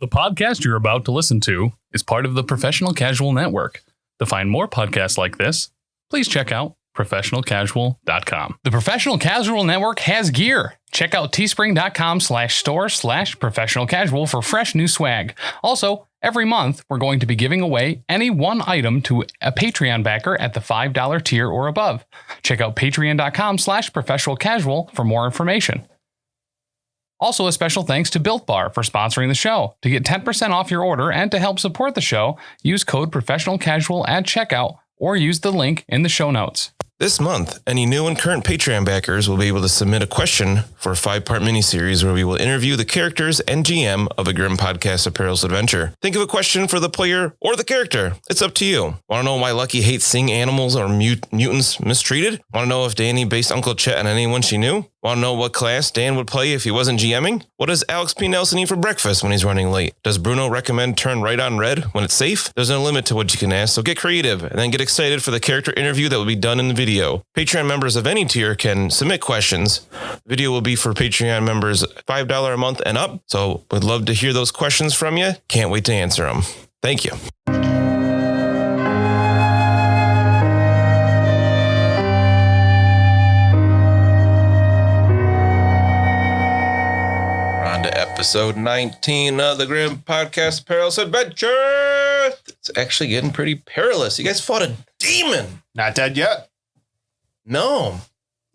The podcast you're about to listen to is part of the Professional Casual Network. To find more podcasts like this, please check out professionalcasual.com. The Professional Casual Network has gear. Check out teespring.com/store/professionalcasual for fresh new swag. Also, every month, we're going to be giving away any one item to a Patreon backer at the $5 tier or above. Check out patreon.com/professionalcasual for more information. Also, a special thanks to Built Bar for sponsoring the show. To get 10% off your order and to help support the show, use code Professional Casual at checkout or use the link in the show notes. This month, any new and current Patreon backers will be able to submit a question for a 5-part miniseries where we will interview the characters and GM of a grim podcast of Peril's Adventure. Think of a question for the player or the character. It's up to you. Want to know why Lucky hates seeing animals or mutants mistreated? Want to know if Dani based Uncle Chet on anyone she knew? Want to know what class Dan would play if he wasn't GMing? What does Alex P. Nelson eat for breakfast when he's running late? Does Bruno recommend turn right on red when it's safe? There's no limit to what you can ask, so get creative and then get excited for the character interview that will be done in the video. Patreon members of any tier can submit questions. The video will be for Patreon members $5 a month and up, so we'd love to hear those questions from you. Can't wait to answer them. Thank you. Episode 19 of the Grim Podcast Peril's Adventure. It's actually getting pretty perilous. You guys fought a demon. Not dead yet. No.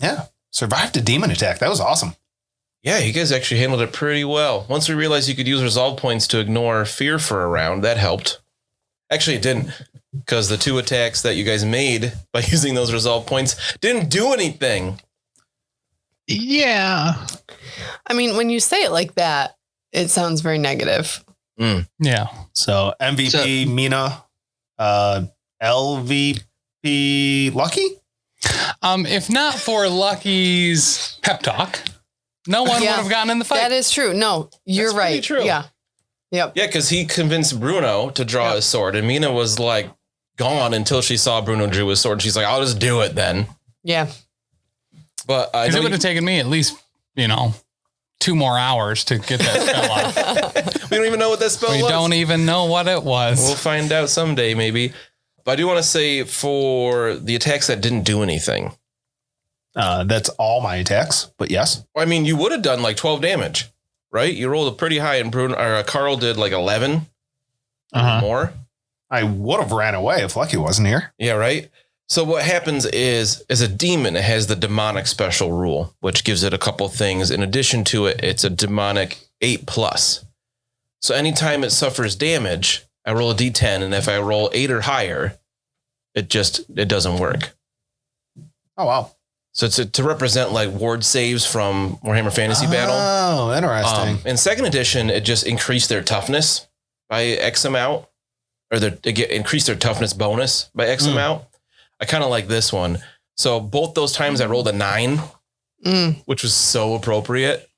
Yeah. Survived a demon attack. That was awesome. Yeah, you guys actually handled it pretty well. Once we realized you could use resolve points to ignore fear for a round, that helped. Actually, it didn't, because the 2 attacks that you guys made by using those resolve points didn't do anything. Yeah. I mean, when you say it like that, it sounds very negative. Yeah. So MVP, Mina, LVP, Lucky? If not for Lucky's pep talk, no one would have gotten in the fight. That is true. No, you're right. Pretty true. Yeah. Yep. Yeah, because he convinced Bruno to draw his sword, and Mina was like gone until she saw Bruno drew his sword. She's like, I'll just do it then. Yeah. But it would have taken me at least, 2 more hours to get that spell off. We don't even know what that spell was. We don't even know what it was. We'll find out someday, maybe. But I do want to say for the attacks that didn't do anything. That's all my attacks, but yes. I mean, you would have done like 12 damage, right? You rolled a pretty high, and Bruno or Carl did like 11 more. I would have ran away if Lucky wasn't here. Yeah, right. So what happens is, as a demon, it has the demonic special rule, which gives it a couple things. In addition to it, it's a demonic 8+. So anytime it suffers damage, I roll a D10, and if I roll 8 or higher, it doesn't work. Oh, wow. So it's to represent like ward saves from Warhammer Fantasy Battle. Oh, interesting. In 2nd edition, it just increased their toughness by X amount, or increased their toughness bonus by X amount. I kind of like this one. So both those times I rolled a 9, which was so appropriate.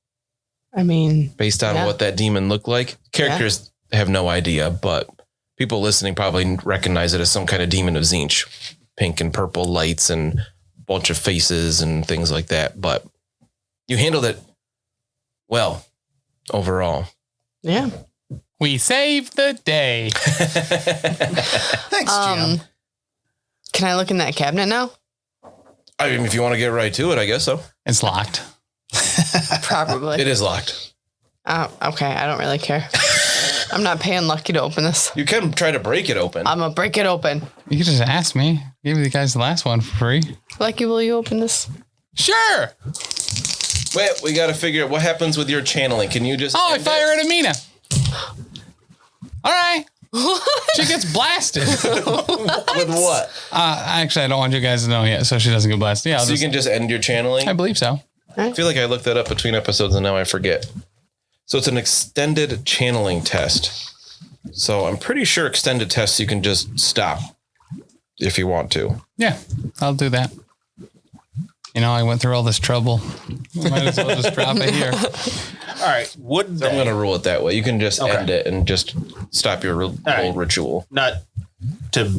I mean, based on what that demon looked like. Characters have no idea, but people listening probably recognize it as some kind of demon of Tzeentch. Pink and purple lights and a bunch of faces and things like that. But you handled it well overall. Yeah. We saved the day. Thanks, Jim. Can I look in that cabinet now? I mean, if you want to get right to it, I guess so. It's locked. Probably. It is locked. Oh, okay. I don't really care. I'm not paying Lucky to open this. You can try to break it open. I'm going to break it open. You could just ask me. Give you guys the last one for free. Lucky, will you open this? Sure. Wait, we got to figure out what happens with your channeling. Can you just... I fire at Mina. All right. She gets blasted. With what? Actually, I don't want you guys to know yet, so she doesn't get blasted. Yeah, you can just end your channeling? I believe so. I feel like I looked that up between episodes and now I forget. So it's an extended channeling test. So I'm pretty sure extended tests you can just stop if you want to. Yeah, I'll do that. I went through all this trouble. Might as well just drop it here. All right. So I'm going to rule it that way. You can just end it and just stop your whole ritual. Not to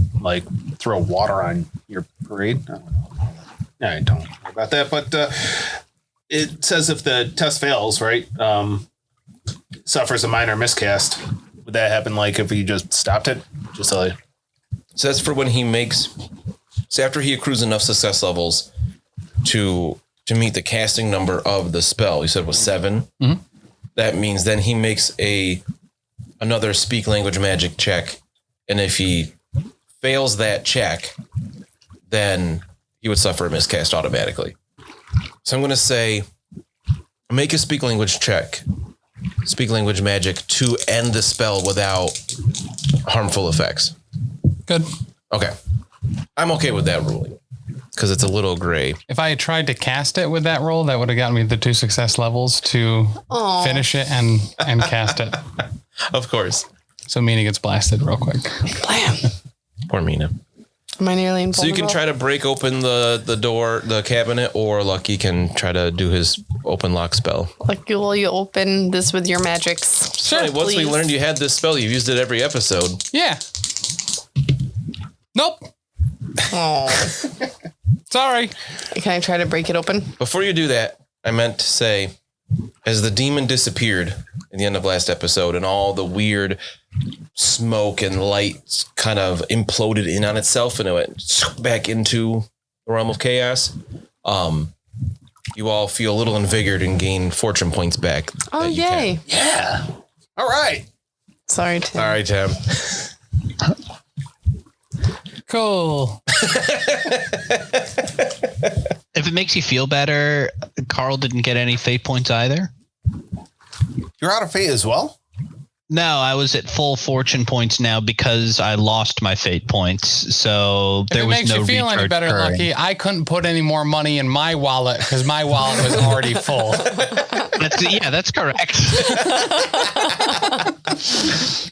throw water on your parade. I don't worry about that. But it says if the test fails, right? suffers a minor miscast, would that happen like if he just stopped it? Just like. So that's for when he makes. So after he accrues enough success levels to meet the casting number of the spell, you said was 7. Mm-hmm. That means then he makes another speak language magic check, and if he fails that check, then he would suffer a miscast automatically. So I'm going to say, make a speak language check, speak language magic to end the spell without harmful effects. Good. Okay. I'm okay with that ruling because it's a little gray. If I had tried to cast it with that roll, that would have gotten me the 2 success levels to finish it and cast it. Of course. So Mina gets blasted real quick. Blam. Poor Mina. Am I nearly invulnerable? So you can try to break open the door, the cabinet, or Lucky can try to do his open lock spell. Lucky, will you open this with your magics? Sure. Once we learned you had this spell, you've used it every episode. Yeah. Nope. Oh. Sorry. Can I try to break it open? Before you do that, I meant to say, as the demon disappeared at the end of last episode and all the weird smoke and light kind of imploded in on itself and it went back into the realm of chaos, you all feel a little invigorated and gain fortune points back. Oh, yay. Yeah. All right. Sorry, Tim. All right, Tim. Cool. If it makes you feel better, Carl didn't get any fate points either. You're out of fate as well? No, I was at full fortune points now because I lost my fate points. So there was no If it makes you feel any recharge better, occurring. Lucky, I couldn't put any more money in my wallet because my wallet was already full. That's correct.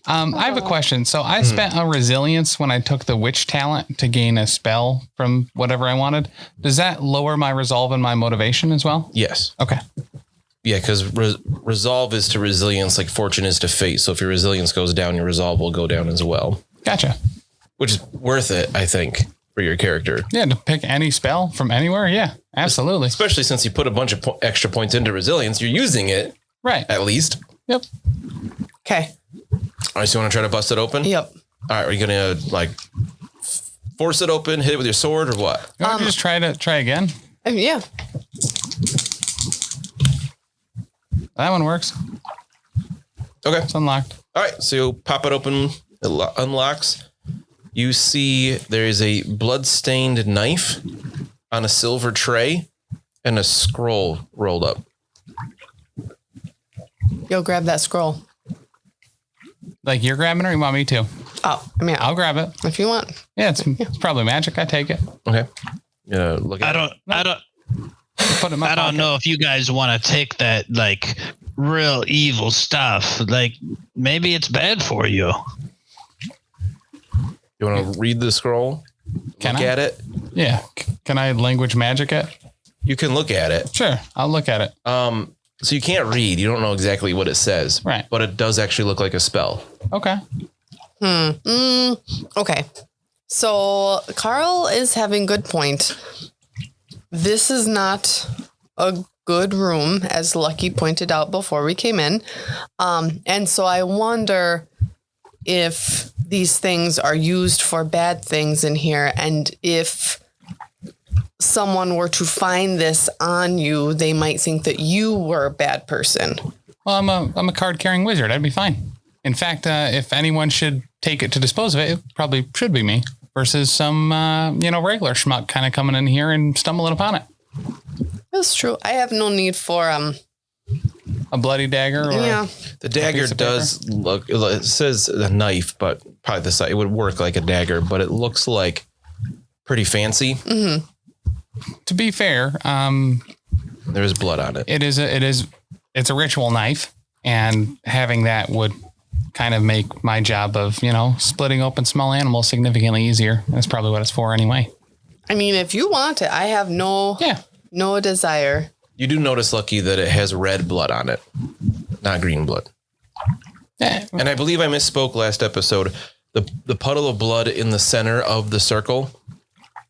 I have a question. So I spent a resilience when I took the witch talent to gain a spell from whatever I wanted. Does that lower my resolve and my motivation as well? Yes. Okay. Yeah, because resolve is to resilience like fortune is to fate. So if your resilience goes down, your resolve will go down as well. Gotcha. Which is worth it, I think, for your character. Yeah, to pick any spell from anywhere. Yeah, absolutely. Especially since you put a bunch of extra points into resilience. You're using it, Right. at least. Yep. Okay. All right, so you want to try to bust it open? Yep. All right, are you going to like force it open, hit it with your sword or what? You want to just try again? Yeah. That one works. Okay. It's unlocked. All right, so you pop it open, it unlocks. You see there is a blood-stained knife on a silver tray and a scroll rolled up. Yo, grab that scroll. Like you're grabbing it or you want me to? Oh, I mean, I'll grab it. if you want. Yeah, it's probably magic. I take it. Okay. Yeah, look at it. I don't Put it in my pocket. know if you guys want to take that like real evil stuff. Like maybe it's bad for you. You want to read the scroll? Can look I? at it? Yeah. Can I language magic it? You can look at it. Sure. I'll look at it. So you can't read. You don't know exactly what it says. Right. But it does actually look like a spell. Okay. Okay. So Carl is having good point. This is not a good room, as Lucky pointed out before we came in. And so I wonder if these things are used for bad things in here, and if someone were to find this on you, they might think that you were a bad person. Well, I'm a card carrying wizard. I'd be fine. In fact, if anyone should take it to dispose of it, it probably should be me versus some, regular schmuck kind of coming in here and stumbling upon it. That's true. I have no need for, A bloody dagger or yeah. The dagger piece of does look, it says a knife, but probably the side, it would work like a dagger, but it looks like pretty fancy. Mm-hmm. To be fair, There is blood on it. it's a ritual knife, and having that would kind of make my job of, splitting open small animals significantly easier. That's probably what it's for anyway. I mean, if you want it, I have no desire. You do notice, Lucky, that it has red blood on it, not green blood. Yeah. And I believe I misspoke last episode. The puddle of blood in the center of the circle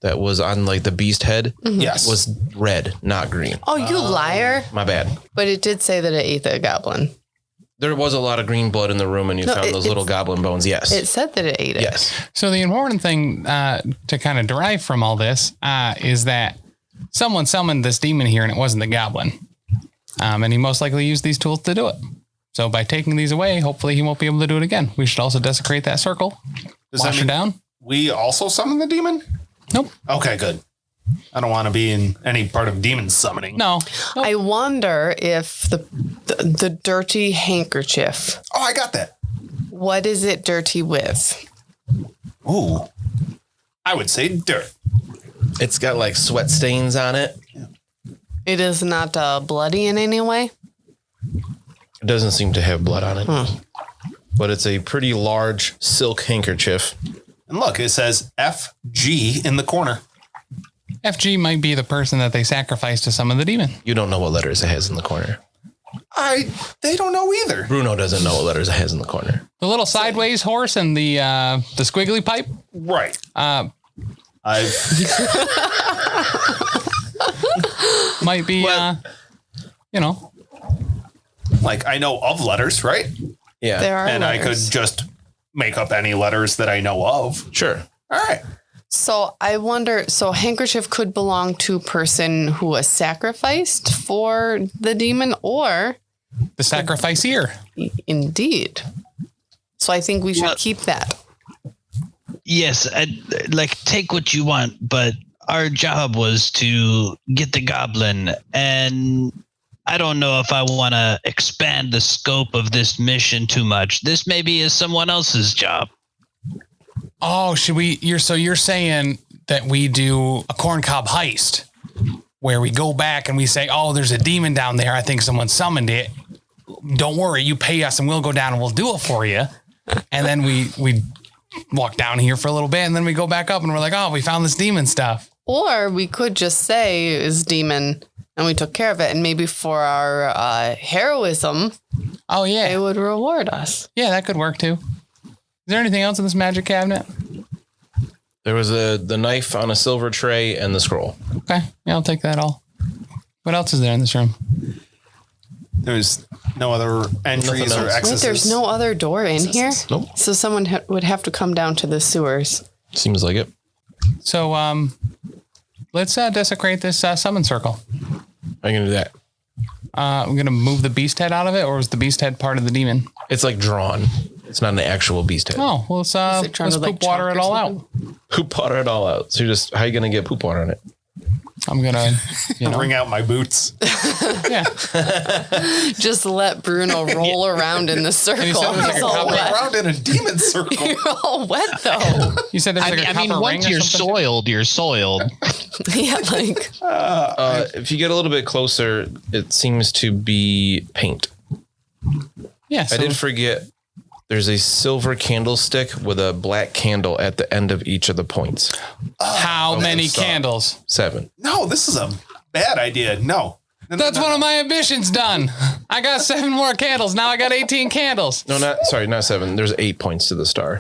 that was on like the beast head Yes. was red, not green. Oh, you liar. My bad. But it did say that it ate the goblin. There was a lot of green blood in the room, and you found those little goblin bones. Yes. It said that it ate it. Yes. So the important thing to kind of derive from all this is that someone summoned this demon here, and it wasn't the goblin. And he most likely used these tools to do it. So by taking these away, hopefully he won't be able to do it again. We should also desecrate that circle. Wash it down. We also summon the demon? Nope. Okay, good. I don't want to be in any part of demon summoning. No. Nope. I wonder if the dirty handkerchief. Oh, I got that. What is it dirty with? Ooh. I would say dirt. It's got like sweat stains on it. It is not bloody in any way. It doesn't seem to have blood on it. But it's a pretty large silk handkerchief. And look, it says FG in the corner. FG might be the person that they sacrificed to summon the demon. You don't know what letters it has in the corner. They don't know either. Bruno doesn't know what letters it has in the corner. The little sideways horse and the squiggly pipe. Right. Might be, like I know of letters, right? Yeah. There are And letters. I could just make up any letters that I know of. Sure. All right. So I wonder, so handkerchief could belong to person who was sacrificed for the demon or the sacrificer. indeed. So I think we should keep that. Yes, take what you want, but our job was to get the goblin, and I don't know if I want to expand the scope of this mission too much. This maybe is someone else's job. Oh, should we? You're saying that we do a corncob heist where we go back and we say, "Oh, there's a demon down there. I think someone summoned it. Don't worry, you pay us and we'll go down and we'll do it for you." And then we walk down here for a little bit and then we go back up and we're like, "Oh, we found this demon stuff." Or we could just say is demon and we took care of it. And maybe for our heroism, Oh they yeah, would reward us. yeah, that could work too. Is there anything else in this magic cabinet? There was the knife on a silver tray and the scroll. Okay, yeah, I'll take that all. What else is there in this room? There's no other entries Nothing or else. exits. Wait, there's no other door in here? Nope. So someone would have to come down to the sewers. Seems like it. So let's desecrate this summon circle. How are you going to do that? I'm gonna move the beast head out of it, or is the beast head part of the demon? It's like drawn. It's not an actual beast head. Oh, well, let's it trying let's to, like, poop water chalk it or all out. something? Poop water it all out. So how are you going to get poop water on it? I'm gonna, Bring out my boots. yeah. Just let Bruno roll around in the circle. he said it was like He's a all cobweb. wet. Around in a demon circle. You're all wet though. You said there's like a copper ring once or you're something? soiled, you're soiled. Yeah, like If you get a little bit closer, it seems to be paint. Yeah. I So did forget. There's a silver candlestick with a black candle at the end of each of the points. how many star. candles? 7. No, this is a bad idea. No. That's one of my ambitions done. I got 7 more candles. Now I got 18 candles. No, not 7. There's 8 points to the star.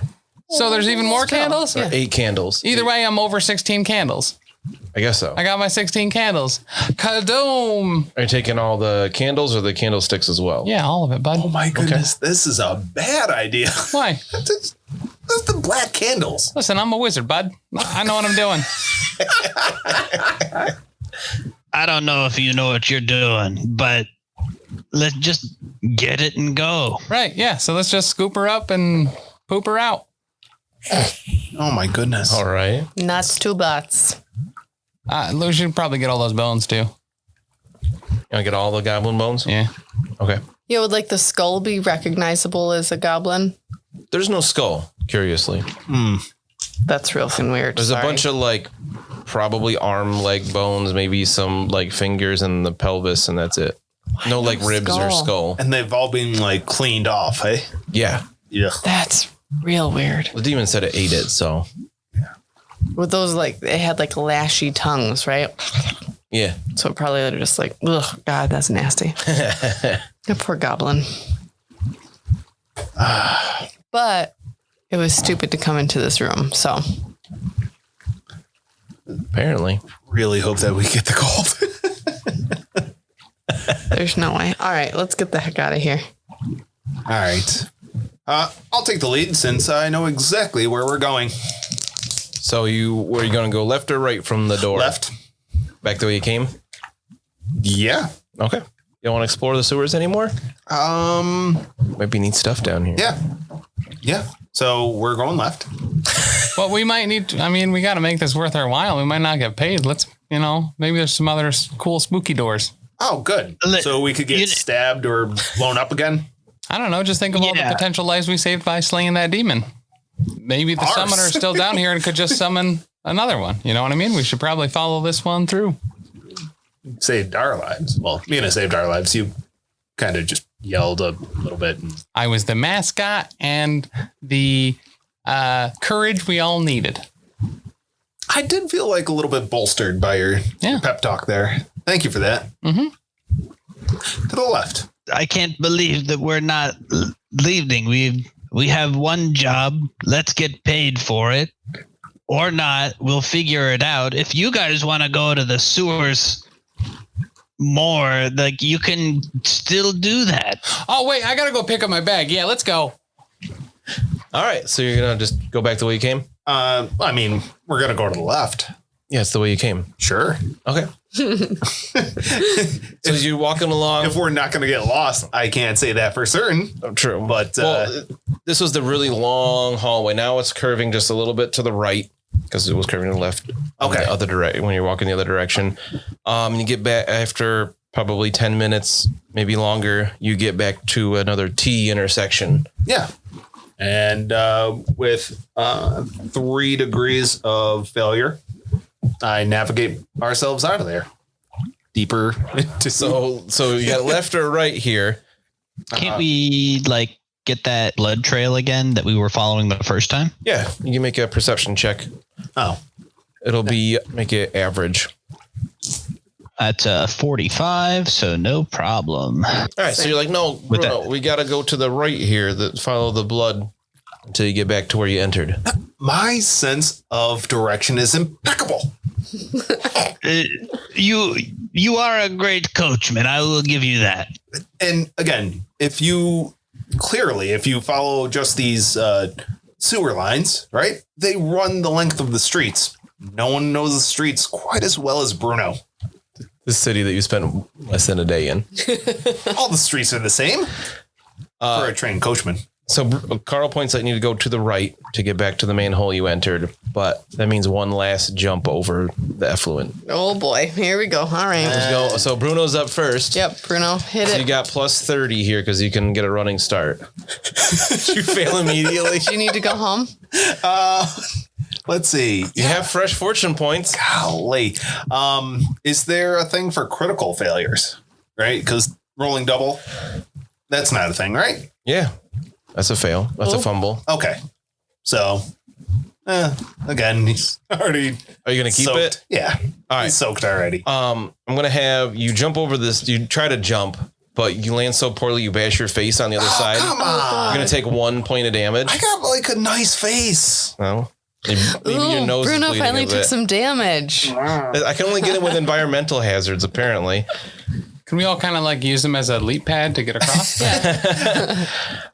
So there's even more candles? Or 8 candles. Either way, I'm over 16 candles. I guess so. I got my 16 candles. Kadoom. Are you taking all the candles or the candlesticks as well? Yeah, all of it, bud. Oh my goodness. This is a bad idea. Why? That's the black candles. Listen, I'm a wizard, bud. I know what I'm doing. I don't know if you know what you're doing, but let's just get it and go. Right, yeah. So let's just scoop her up and poop her out. Oh my goodness. All right. nuts to butts. We should probably get all those bones, too. You want to get all the goblin bones? Yeah. Okay. Yeah, would like the skull be recognizable as a goblin? There's no skull, curiously. That's real and weird. There's a bunch of probably arm, leg bones, maybe some fingers and the pelvis, and that's it. No ribs or skull? skull. And they've all been cleaned off, hey? Yeah. Yeah. That's real weird. The demon said it ate it, so. With those they had lashy tongues, right? Yeah. So probably they're just ugh, God, that's nasty. The poor goblin. But it was stupid to come into this room, so. Apparently. Really hope that we get the gold. There's no way. All right, let's get the heck out of here. All right. I'll take the lead since I know exactly where we're going. So where are you going to go, left or right from the door? Left. Back the way you came? Yeah. Okay. You don't want to explore the sewers anymore? Might be neat stuff down here. Yeah. Yeah. So we're going left. Well, we might need to, I mean, we got to make this worth our while. We might not get paid. Let's, maybe there's some other cool spooky doors. Oh, good. So we could get stabbed or blown up again? I don't know. Just think of all the potential lives we saved by slaying that demon. Maybe the summoner is still down here and could just summon another one. You know what I mean? We should probably follow this one through. Saved our lives. Well, Mina saved our lives. You kind of just yelled a little bit. I was the mascot and the courage we all needed. I did feel like a little bit bolstered by your pep talk there. Thank you for that. Mm-hmm. To the left. I can't believe that we're not leaving. We have one job. Let's get paid for it. Or not. We'll figure it out. If you guys want to go to the sewers more, like, you can still do that. Oh, wait, I got to go pick up my bag. Yeah, let's go. All right. So you're going to just go back the way you came? I mean, we're going to go to the left. Yeah, it's the way you came. Sure. Okay. So you're walking along. If we're not going to get lost, I can't say that for certain. Oh, true. But this was the really long hallway. Now it's curving just a little bit to the right because it was curving to the left. Okay. The other direction when you're walking the other direction. You get back after probably 10 minutes, maybe longer. You get back to another T intersection. Yeah. And with 3 degrees of failure, I navigate ourselves out of there. Deeper into so you got left or right here. Can't we get that blood trail again that we were following the first time? Yeah, you can make a perception check. Oh, it'll make it average. That's 45, so no problem. All right, so you're like, no, Bruno, we got to go to the right here. Follow the blood until you get back to where you entered. My sense of direction is impeccable. You are a great coachman. I will give you that. And again, if you follow just these sewer lines, right? They run the length of the streets. No one knows the streets quite as well as Bruno. The city that you spent less than a day in. All the streets are the same for a trained coachman. So Carl points out you need to go to the right to get back to the main hole you entered, but that means one last jump over the effluent. Oh boy, here we go. All right. Let's go. So Bruno's up first. Yep, Bruno, hit it. You got plus 30 here because you can get a running start. You fail immediately. Do you need to go home? Let's see. You have fresh fortune points. Golly. Is there a thing for critical failures? Right? Because rolling double, that's not a thing, right? Yeah. That's a fail. That's a fumble. Okay. So, again, he's already. Are you going to keep soaked. it? Yeah. All right. He's soaked already. I'm going to have you jump over this. You try to jump, but you land so poorly you bash your face on the other side. Come on. You're going to take 1 point of damage. I got like a nice face. Well, maybe your nose Bruno is bleeding finally a took bit. some damage. I can only get it with environmental hazards, apparently. Can we all kind of use them as a leap pad to get across? Yeah.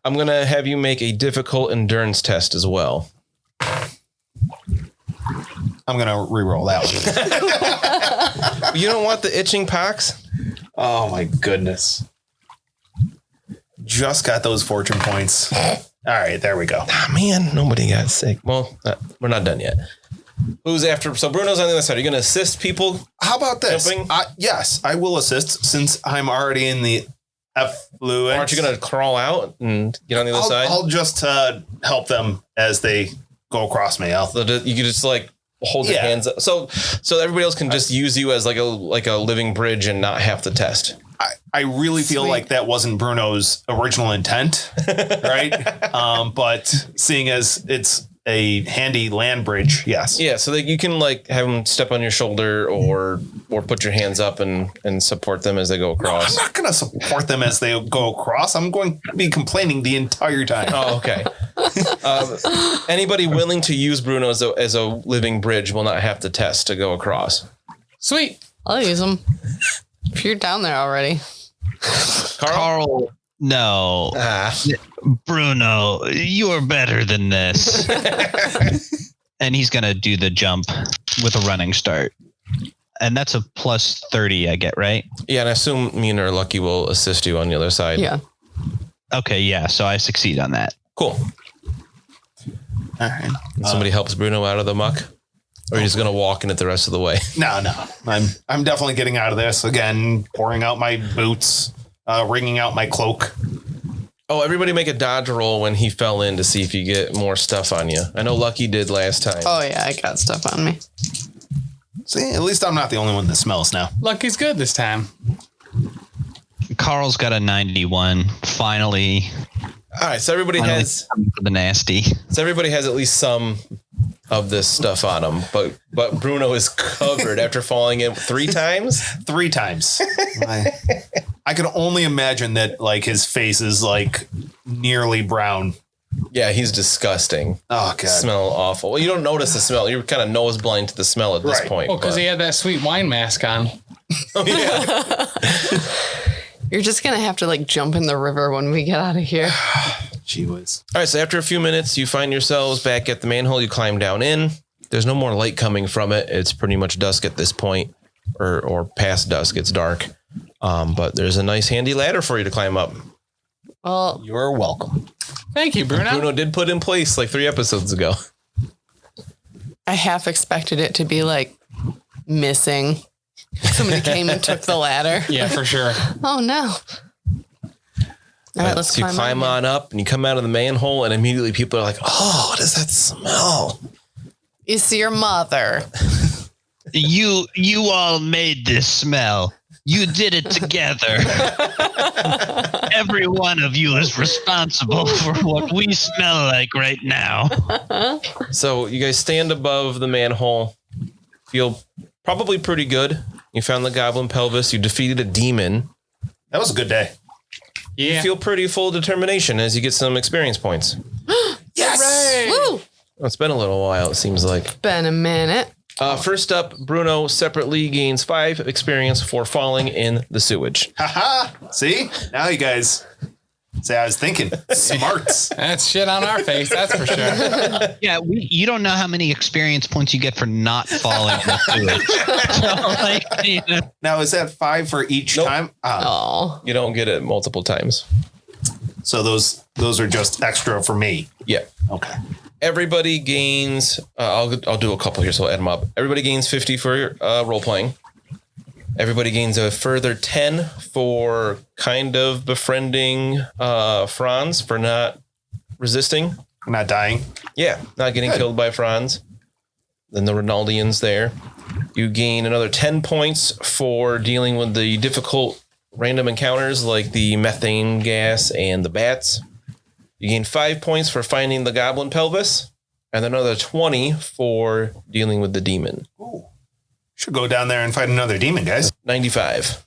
I'm going to have you make a difficult endurance test as well. I'm going to re-roll that one. You don't want the itching pox? Oh, my goodness. Just got those fortune points. All right, there we go. Ah, man, nobody got sick. Well, we're not done yet. Who's after? So Bruno's on the other side. Are you going to assist people? How about this? Jumping? Yes, I will assist since I'm already in the effluent. Aren't you going to crawl out and get on the other side? I'll just help them as they go across me. So you can just hold your hands up. So everybody else can just use you as like a living bridge and not have to test. I really feel like that wasn't Bruno's original intent, right? But seeing as it's a handy land bridge, yes. Yeah, so that you can have them step on your shoulder or put your hands up and support them as they go across. No, I'm not going to support them as they go across. I'm going to be complaining the entire time. Oh, okay. Anybody willing to use Bruno as a living bridge will not have to test to go across. Sweet. I'll use them. If you're down there already. Carl? No, Bruno, you're better than this. And he's going to do the jump with a running start. And that's a plus 30 I get, right? Yeah, and I assume Mina or Lucky will assist you on the other side. Yeah. Okay, yeah, so I succeed on that. Cool. All right. And somebody helps Bruno out of the muck? Or he's going to walk in it the rest of the way? No. I'm definitely getting out of this. Again, pouring out my boots, wringing out my cloak. Oh, everybody make a dodge roll when he fell in to see if you get more stuff on you. I know Lucky did last time. Oh, yeah, I got stuff on me. See, at least I'm not the only one that smells now. Lucky's good this time. Carl's got a 91. Finally. All right, so everybody has For the nasty. at least some of this stuff on him, but Bruno is covered after falling in 3 times. 3 times. I can only imagine that like his face is like nearly brown. Yeah, he's disgusting. Oh god, Smell awful. Well, you don't notice the smell. You're kind of nose blind to the smell at this Right. point. Well, because he had that sweet wine mask on. Oh, yeah. You're just going to have to like jump in the river when we get out of here. she was. All right, so after a few minutes, you find yourselves back at the manhole. You climb down in. There's no more light coming from it. It's pretty much dusk at this point, or past dusk. It's dark. But there's a nice handy ladder for you to climb up. Well, You're welcome. Thank you, Bruno. Bruno did put in place like 3 episodes ago. I half expected it to be like missing. Somebody came and took the ladder. Yeah, for sure. Oh, no. All right, let's So you climb on up and you come out of the manhole and immediately people are like, oh, what is that smell? It's your mother. You all made this smell. You did it together. Every one of you is responsible for what we smell like right now. So you guys stand above the manhole, feel probably pretty good. You found the goblin pelvis. You defeated a demon. That was a good day. You Yeah. feel pretty full of determination as you get some experience points. Yes. Woo! It's been a little while, it seems like. Been a minute. First up, Bruno separately gains 5 experience for falling in the sewage. Haha. See? Now you guys. See, I was thinking. Smarts. That's shit on our face, that's for sure. Yeah, you don't know how many experience points you get for not falling in the sewage. So, like, you know, Now, is that 5 for each Nope. time? Oh. You don't get it multiple times. So those are just extra for me. Yeah. Okay. Everybody gains, I'll do a couple here, so I'll add them up. Everybody gains 50 for role playing. Everybody gains a further 10 for kind of befriending Franz for not resisting. I'm not dying. Yeah, not getting killed by Franz. Then the Ronaldians there. You gain another 10 points for dealing with the difficult random encounters like the methane gas and the bats. You gain 5 points for finding the goblin pelvis, and another 20 for dealing with the demon. Ooh. Should go down there and fight another demon, guys. 95,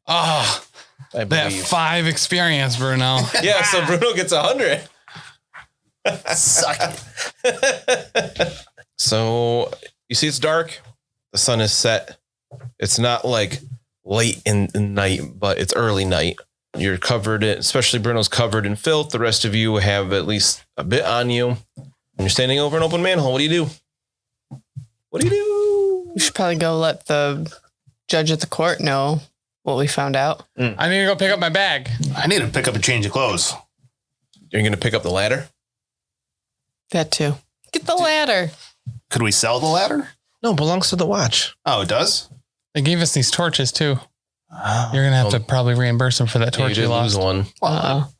Oh, I that believe. 5 experience, Bruno. Yeah, so Bruno gets 100. Suck. So you see it's dark. The sun is set. It's not like late in the night, but it's early night. You're covered in, especially Bruno's covered in filth. The rest of you have at least a bit on you. And you're standing over an open manhole. What do you do? What do you do? We should probably go let the judge at the court know what we found out. I need to go pick up my bag. I need to pick up a change of clothes. You're going to pick up the ladder? That too. Get the ladder. Could we sell the ladder? No, it belongs to the watch. Oh, it does? They gave us these torches too. Oh. You're gonna have to probably reimburse them for that Yeah, you torch did you lose lost. one. Uh-oh.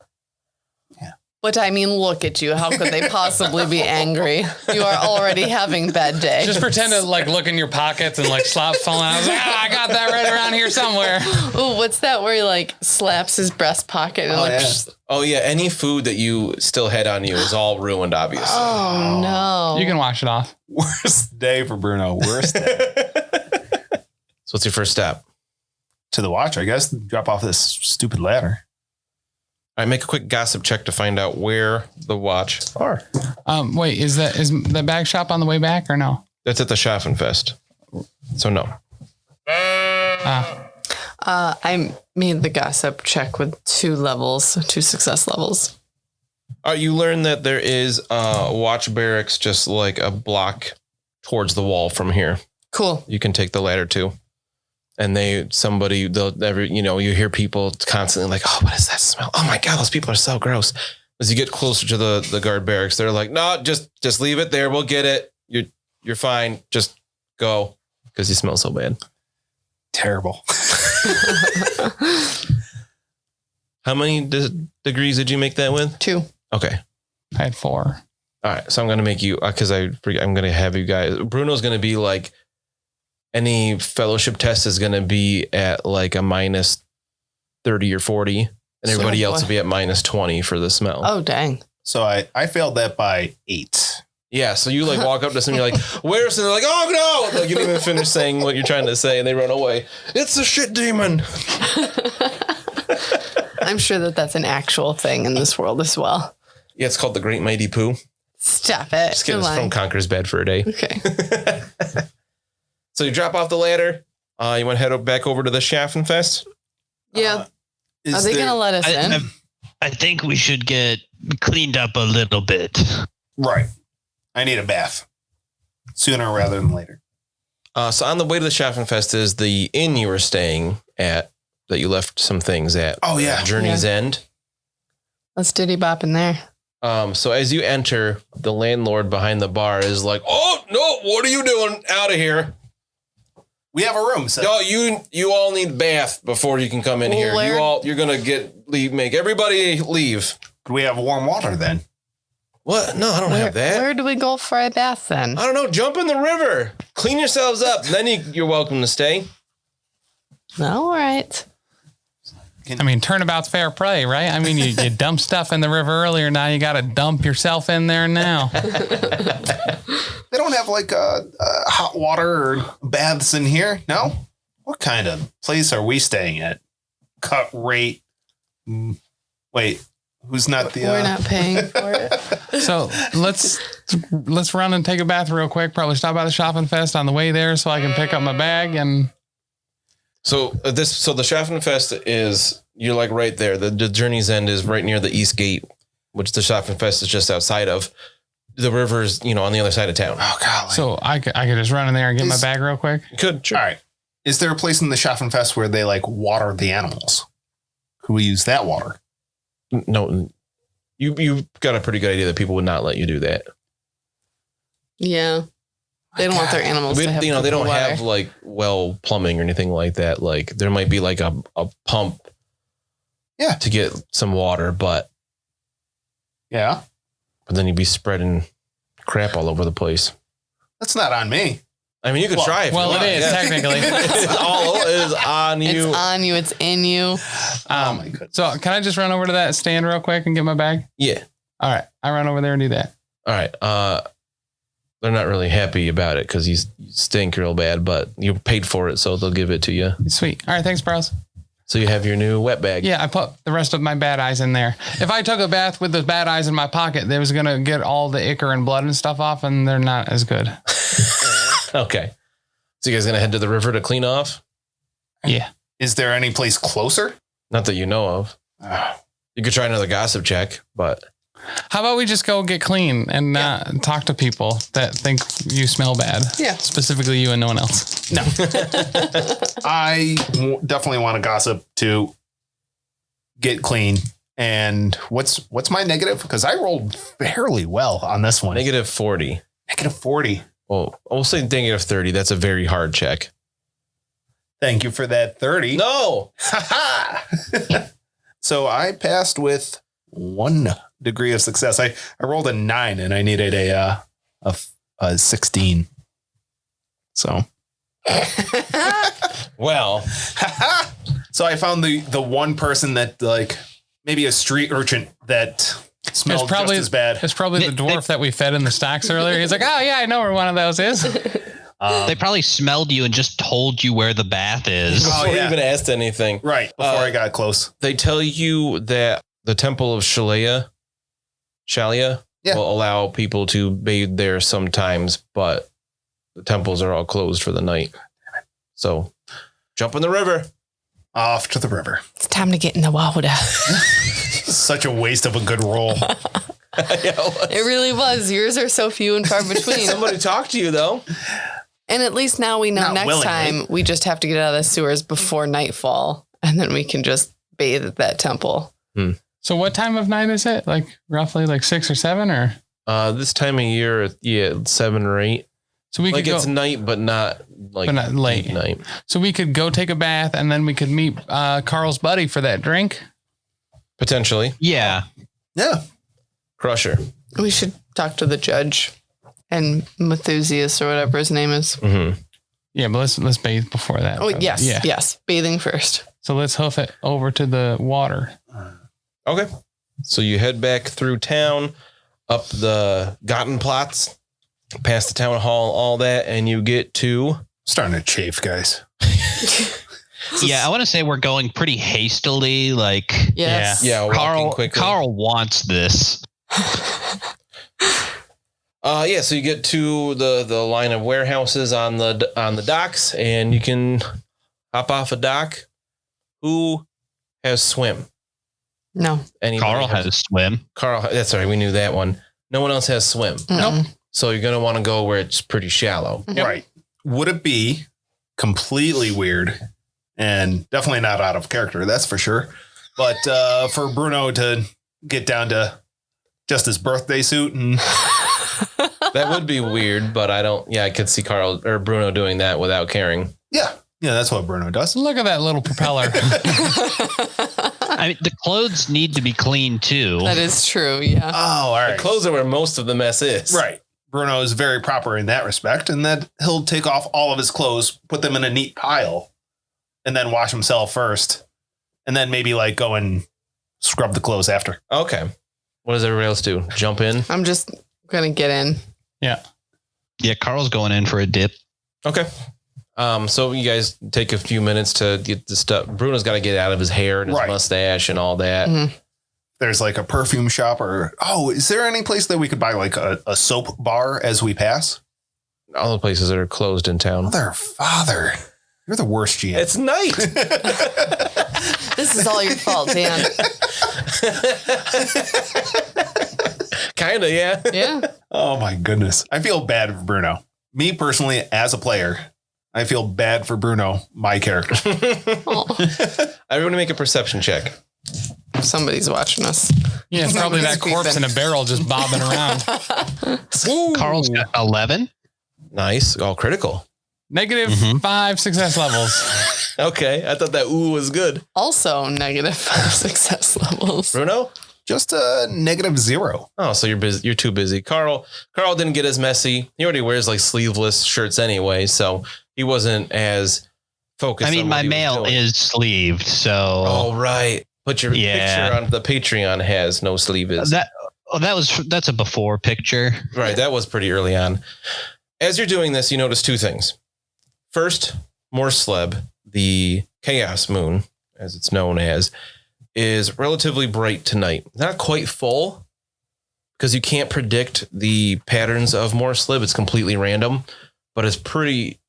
Yeah. But I mean, look at you. How could they possibly be angry? You are already having bad day. Just pretend to like look in your pockets and like slop falling out. I was like, I got that right around here somewhere. Ooh, what's that where he like slaps his breast pocket and like, yeah. psh, Oh, yeah. Any food that you still had on you is all ruined, obviously. oh no. You can wash it off. Worst day for Bruno. Worst day. So what's your first step? To the watch, I guess. Drop off this stupid ladder. All right, make a quick gossip check to find out where the watch are. Wait, is the bag shop on the way back or no? That's at the Schaffenfest. So no. I made the gossip check with 2 success levels. You learn that there is watch barracks just like a block towards the wall from here. Cool. You can take the ladder too. And you hear people constantly like, oh, what is that smell? Oh my God, those people are so gross. As you get closer to the guard barracks, they're like, no, just leave it there. We'll get it. You're fine. Just go. Because you smell so bad. Terrible. How many degrees did you make that with? 2. Okay. I had 4. All right. So I'm going to make you, because I'm going to have you guys, Bruno's going to be like, any fellowship test is going to be at like a minus 30 or 40. And everybody else will be at minus 20 for the smell. Oh, dang. So I failed that by 8. Yeah. So you like walk up to somebody, you're like, where's, and they're like, oh no. Like you didn't even finish saying what you're trying to say and they run away. It's a shit demon. I'm sure that's an actual thing in this world as well. Yeah. It's called the Great Mighty Pooh. Stop it. Just kidding. It's from Conqueror's Bed for a day. Okay. So you drop off the ladder. You want to head back over to the Schaffenfest? Yeah. Are they going to let us in? I think we should get cleaned up a little bit. Right. I need a bath. Sooner rather than later. So on the way to the Schaffenfest is the inn you were staying at that you left some things at. Oh, yeah. Journey's End. Let's diddy bop in there. So as you enter, the landlord behind the bar is like, oh, no, what are you doing? Out of here. We have a room. So. No, you all need bath before you can come in here. You're going to make everybody leave. Could we have warm water then? What? No, I don't have that. Where do we go for a bath then? I don't know. Jump in the river. Clean yourselves up. Then you're welcome to stay. All right. I mean, turnabout's fair play, right? I mean, you dumped stuff in the river earlier. Now you got to dump yourself in there now. They don't have like hot water or baths in here. No. What kind of place are we staying at? Cut rate. Wait, who's not the? We're not paying for it. So let's run and take a bath real quick. Probably stop by the Schaffenfest on the way there so I can pick up my bag and. So the Schaffenfest is, you're like right there. The Journey's End is right near the East Gate, which the Schaffenfest is just outside of. The river's, on the other side of town. Oh, God. So I could just run in there and get my bag real quick. Good. Sure. All right. Is there a place in the Schaffenfest where they like water the animals? Could we use that water? No, you got a pretty good idea that people would not let you do that. Yeah. They don't want their animals to have they don't water. have like plumbing or anything like that. Like there might be like a pump to get some water, but then you'd be spreading crap all over the place. That's not on me. I mean, you could try it. Well, it is technically. It is on you. It's on you. It's in you. Oh my goodness. So can I just run over to that stand real quick and get my bag? Yeah. All right. I run over there and do that. All right. They're not really happy about it because you stink real bad, but you paid for it, so they'll give it to you. Sweet. All right. Thanks, bros. So you have your new wet bag. Yeah, I put the rest of my bad eyes in there. If I took a bath with the bad eyes in my pocket, they was going to get all the ichor and blood and stuff off, and they're not as good. Okay. So you guys going to head to the river to clean off? Yeah. Is there any place closer? Not that you know of. You could try another gossip check, but... How about we just go get clean and talk to people that think you smell bad? Yeah. Specifically you and no one else. No. I definitely want to gossip to get clean. And what's my negative? Because I rolled fairly well on this one. Negative 40. Negative 40. Well, I'll say negative 30. That's a very hard check. Thank you for that 30. No. So I passed with 1 degree of success. I rolled a 9 and I needed a 16. So, well, so I found the one person that like maybe a street urchin that smelled just as bad. It's probably the dwarf that we fed in the stacks earlier. He's like, oh yeah, I know where one of those is. They probably smelled you and just told you where the bath is. Before you even asked anything. Right. Before I got close. They tell you that the Temple of Shalia will allow people to bathe there sometimes, but the temples are all closed for the night. So jump in the river. off to the river. It's time to get in the water. Such a waste of a good roll. It really was. Yours are so few and far between. Somebody talk to you though. And at least now we know Not next willingly. time we just have to get out of the sewers before nightfall. And then we can just bathe at that temple. So what time of night is it? Like roughly like 6 or 7 or? This time of year, 7 or 8. So we Like could it's go, night, but not like but not late. night. So we could go take a bath and then we could meet Carl's buddy for that drink. Potentially. Yeah. Yeah. Crusher. We should talk to the judge and Methusias or whatever his name is. Mm-hmm. Yeah, but let's bathe before that. Oh, yes. Yeah. Yes. Bathing first. So let's hoof it over to the water. Okay. So you head back through town, up the Gartenplatz, past the town hall, all that, and you get to... Starting to chafe, guys. Yeah, I want to say we're going pretty hastily. Like, Yes. Yeah, walking Carl quickly. Carl wants this. So you get to the line of warehouses on the docks, and you can hop off a dock. Who has swim? No. Anybody Carl has a swim. Carl. That's right. We knew that one. No one else has swim. Nope. So you're gonna want to go where it's pretty shallow. Yep. Right. Would it be completely weird and definitely not out of character, that's for sure. But for Bruno to get down to just his birthday suit and That would be weird, but I could see Carl or Bruno doing that without caring. yeah, that's what Bruno does. Look at that little propeller. I mean, the clothes need to be clean too. That is true. Yeah. Oh, all right. Clothes are where most of the mess is. Right. Bruno is very proper in that respect, and that he'll take off all of his clothes, put them in a neat pile, and then wash himself first, and then maybe like go and scrub the clothes after. Okay. What does everybody else do? Jump in? I'm just going to get in. Yeah. Yeah, Carl's going in for a dip. Okay. So you guys take a few minutes to get the stuff. Bruno's got to get out of his hair and his Right. mustache and all that. Mhm. There's like a perfume shop or, is there any place that we could buy like a soap bar as we pass? All the places that are closed in town. Mother, father, you're the worst GM. It's night. This is all your fault, Dan. Kind of, yeah. Yeah. Oh my goodness. I feel bad for Bruno. Me personally, as a player, I feel bad for Bruno, my character. Oh, Everybody make a perception check. somebody's watching us. Yeah, it's probably that Creeping. corpse in a barrel just bobbing around. Carl's got 11. Nice. All critical. Negative 5 success levels. Okay. I thought that ooh was good. Also negative 5 success levels. Bruno? Just a -0. Oh, so you're busy. You're too busy. Carl didn't get as messy. He already wears like sleeveless shirts anyway, so he wasn't as focused. I mean, on what my he was mail doing. is sleeved, so Oh, right. Put your picture on the Patreon has no sleeve is. that's a before picture. Right. That was pretty early on. As you're doing this, you notice two things. First, Morsleb, the Chaos Moon, as it's known as, is relatively bright tonight. Not quite full, because you can't predict the patterns of Morsleb. It's completely random, but it's pretty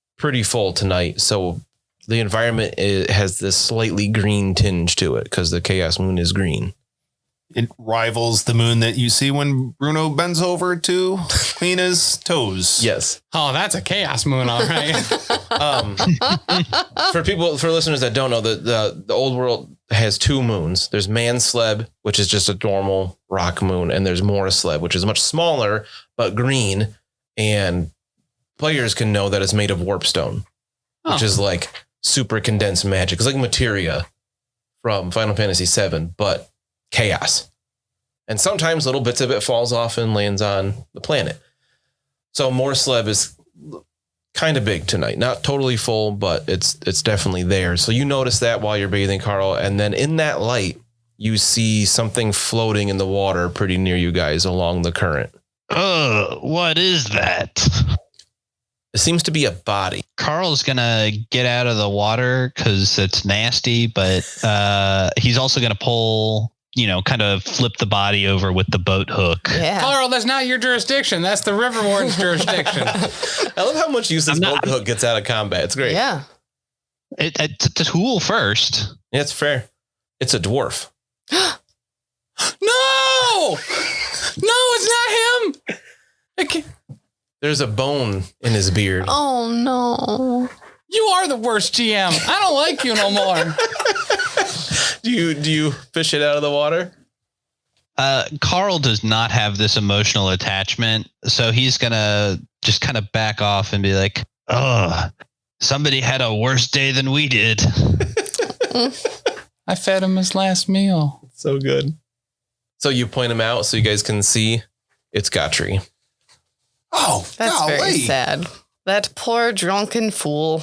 full tonight. So the environment has this slightly green tinge to it because the Chaos Moon is green. It rivals the moon that you see when Bruno bends over to clean his toes. Yes. Oh, that's a chaos moon, all right. For listeners that don't know, the old world has two moons. There's Mansleb, which is just a normal rock moon, and there's Morsleb, which is much smaller but green, and players can know that it's made of warpstone, which is like super condensed magic. It's like materia from Final Fantasy VII, but chaos. And sometimes little bits of it falls off and lands on the planet. So Morsleb is kind of big tonight. Not totally full, but it's definitely there. So you notice that while you're bathing, Carl. And then in that light, you see something floating in the water pretty near you guys along the current. What is that? It seems to be a body. Carl's gonna get out of the water because it's nasty, but he's also gonna pull, kind of flip the body over with the boat hook. Yeah. Carl, that's not your jurisdiction. That's the River Warden's jurisdiction. I love how much use this boat hook gets out of combat. It's great. Yeah. It's a tool first. Yeah, it's fair. It's a dwarf. No! No, it's not him. I can't. There's a bone in his beard. Oh no. You are the worst GM. I don't like you no more. Do you fish it out of the water? Carl does not have this emotional attachment, so he's gonna just kind of back off and be like, "Oh, somebody had a worse day than we did." I fed him his last meal. So good. So you point him out so you guys can see it's Gotri. Oh, That's very golly. sad. That poor drunken fool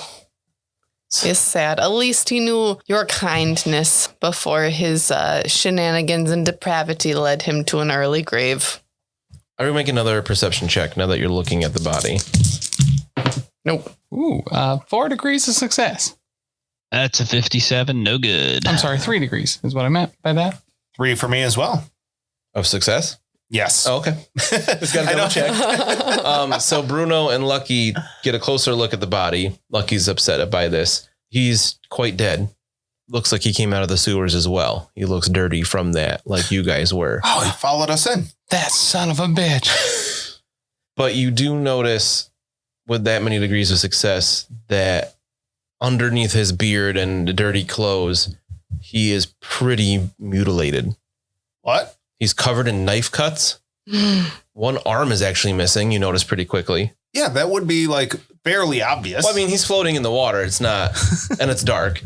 is sad. At least he knew your kindness before his shenanigans and depravity led him to an early grave. I will make another perception check now that you're looking at the body. Nope. Ooh, 4 degrees of success. That's a 57. No good. I'm sorry, 3 degrees is what I meant by that. 3 for me as well. Of success? Yes. Oh, okay. Just got to double check. So Bruno and Lucky get a closer look at the body. Lucky's upset by this. He's quite dead. Looks like he came out of the sewers as well. He looks dirty from that, like you guys were. Oh, he followed us in. That son of a bitch. But you do notice with that many degrees of success that underneath his beard and the dirty clothes, he is pretty mutilated. What? He's covered in knife cuts. One arm is actually missing. You notice pretty quickly. Yeah, that would be like fairly obvious. Well, I mean, he's floating in the water. It's not, and it's dark.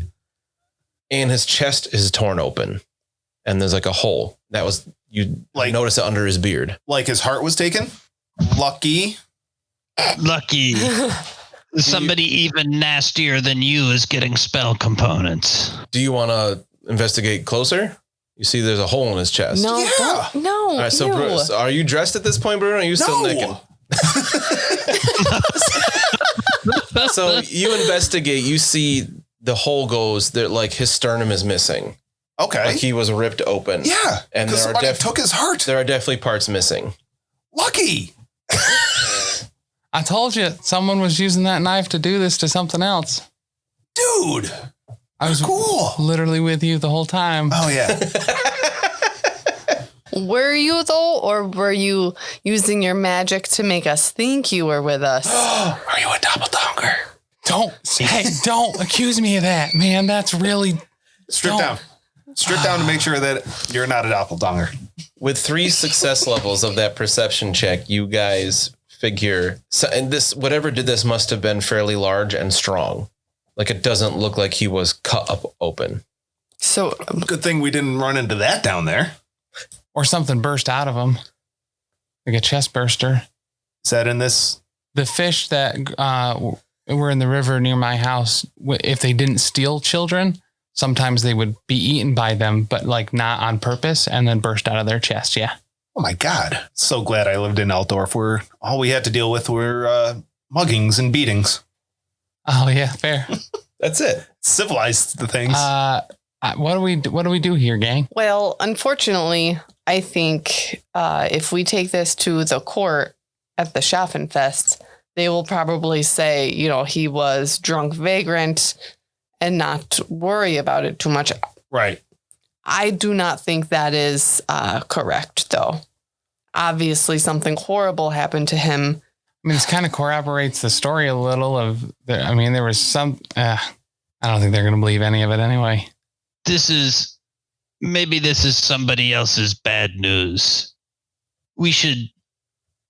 And his chest is torn open. And there's like a hole. That was, you Like- notice it under his beard. like his heart was taken. Lucky. Lucky. Somebody even nastier than you is getting spell components. Do you want to investigate closer? You see there's a hole in his chest. No, Yeah. don't, no. All right, so ew. Bruno, are you dressed at this point, Bruno? Or are you still No. naked? So you investigate, you see the hole goes there, like his sternum is missing. Okay. Like he was ripped open. Yeah. And Because there are somebody took his heart. there are definitely parts missing. Lucky. I told you someone was using that knife to do this to something else. Dude. I was Cool. literally with you the whole time. Oh, yeah. Were you though, or were you using your magic to make us think you were with us? Are you a doppelganger? Don't accuse me of that, man. That's really Strip Don't. down. Strip down to make sure that you're not a doppelganger. With 3 success levels of that perception check, you guys figure, so, and this, whatever did this must have been fairly large and strong. Like it doesn't look like he was cut up open. So Good thing we didn't run into that down there. or something burst out of him, like a chest burster. Is that in this? The fish that were in the river near my house, if they didn't steal children, sometimes they would be eaten by them, but like not on purpose, and then burst out of their chest. Yeah. Oh, my God. So glad I lived in Altdorf where all we had to deal with were muggings and beatings. Oh yeah, fair. That's it. Civilized the things. What do we do here, gang? well, unfortunately, I think if we take this to the court at the Schaffenfest, they will probably say, you know, he was drunk vagrant and not worry about it too much. Right. I do not think that is correct, though. Obviously, something horrible happened to him. I mean, this kind of corroborates the story a little of, there was some, I don't think they're going to believe any of it anyway. Maybe this is somebody else's bad news. We should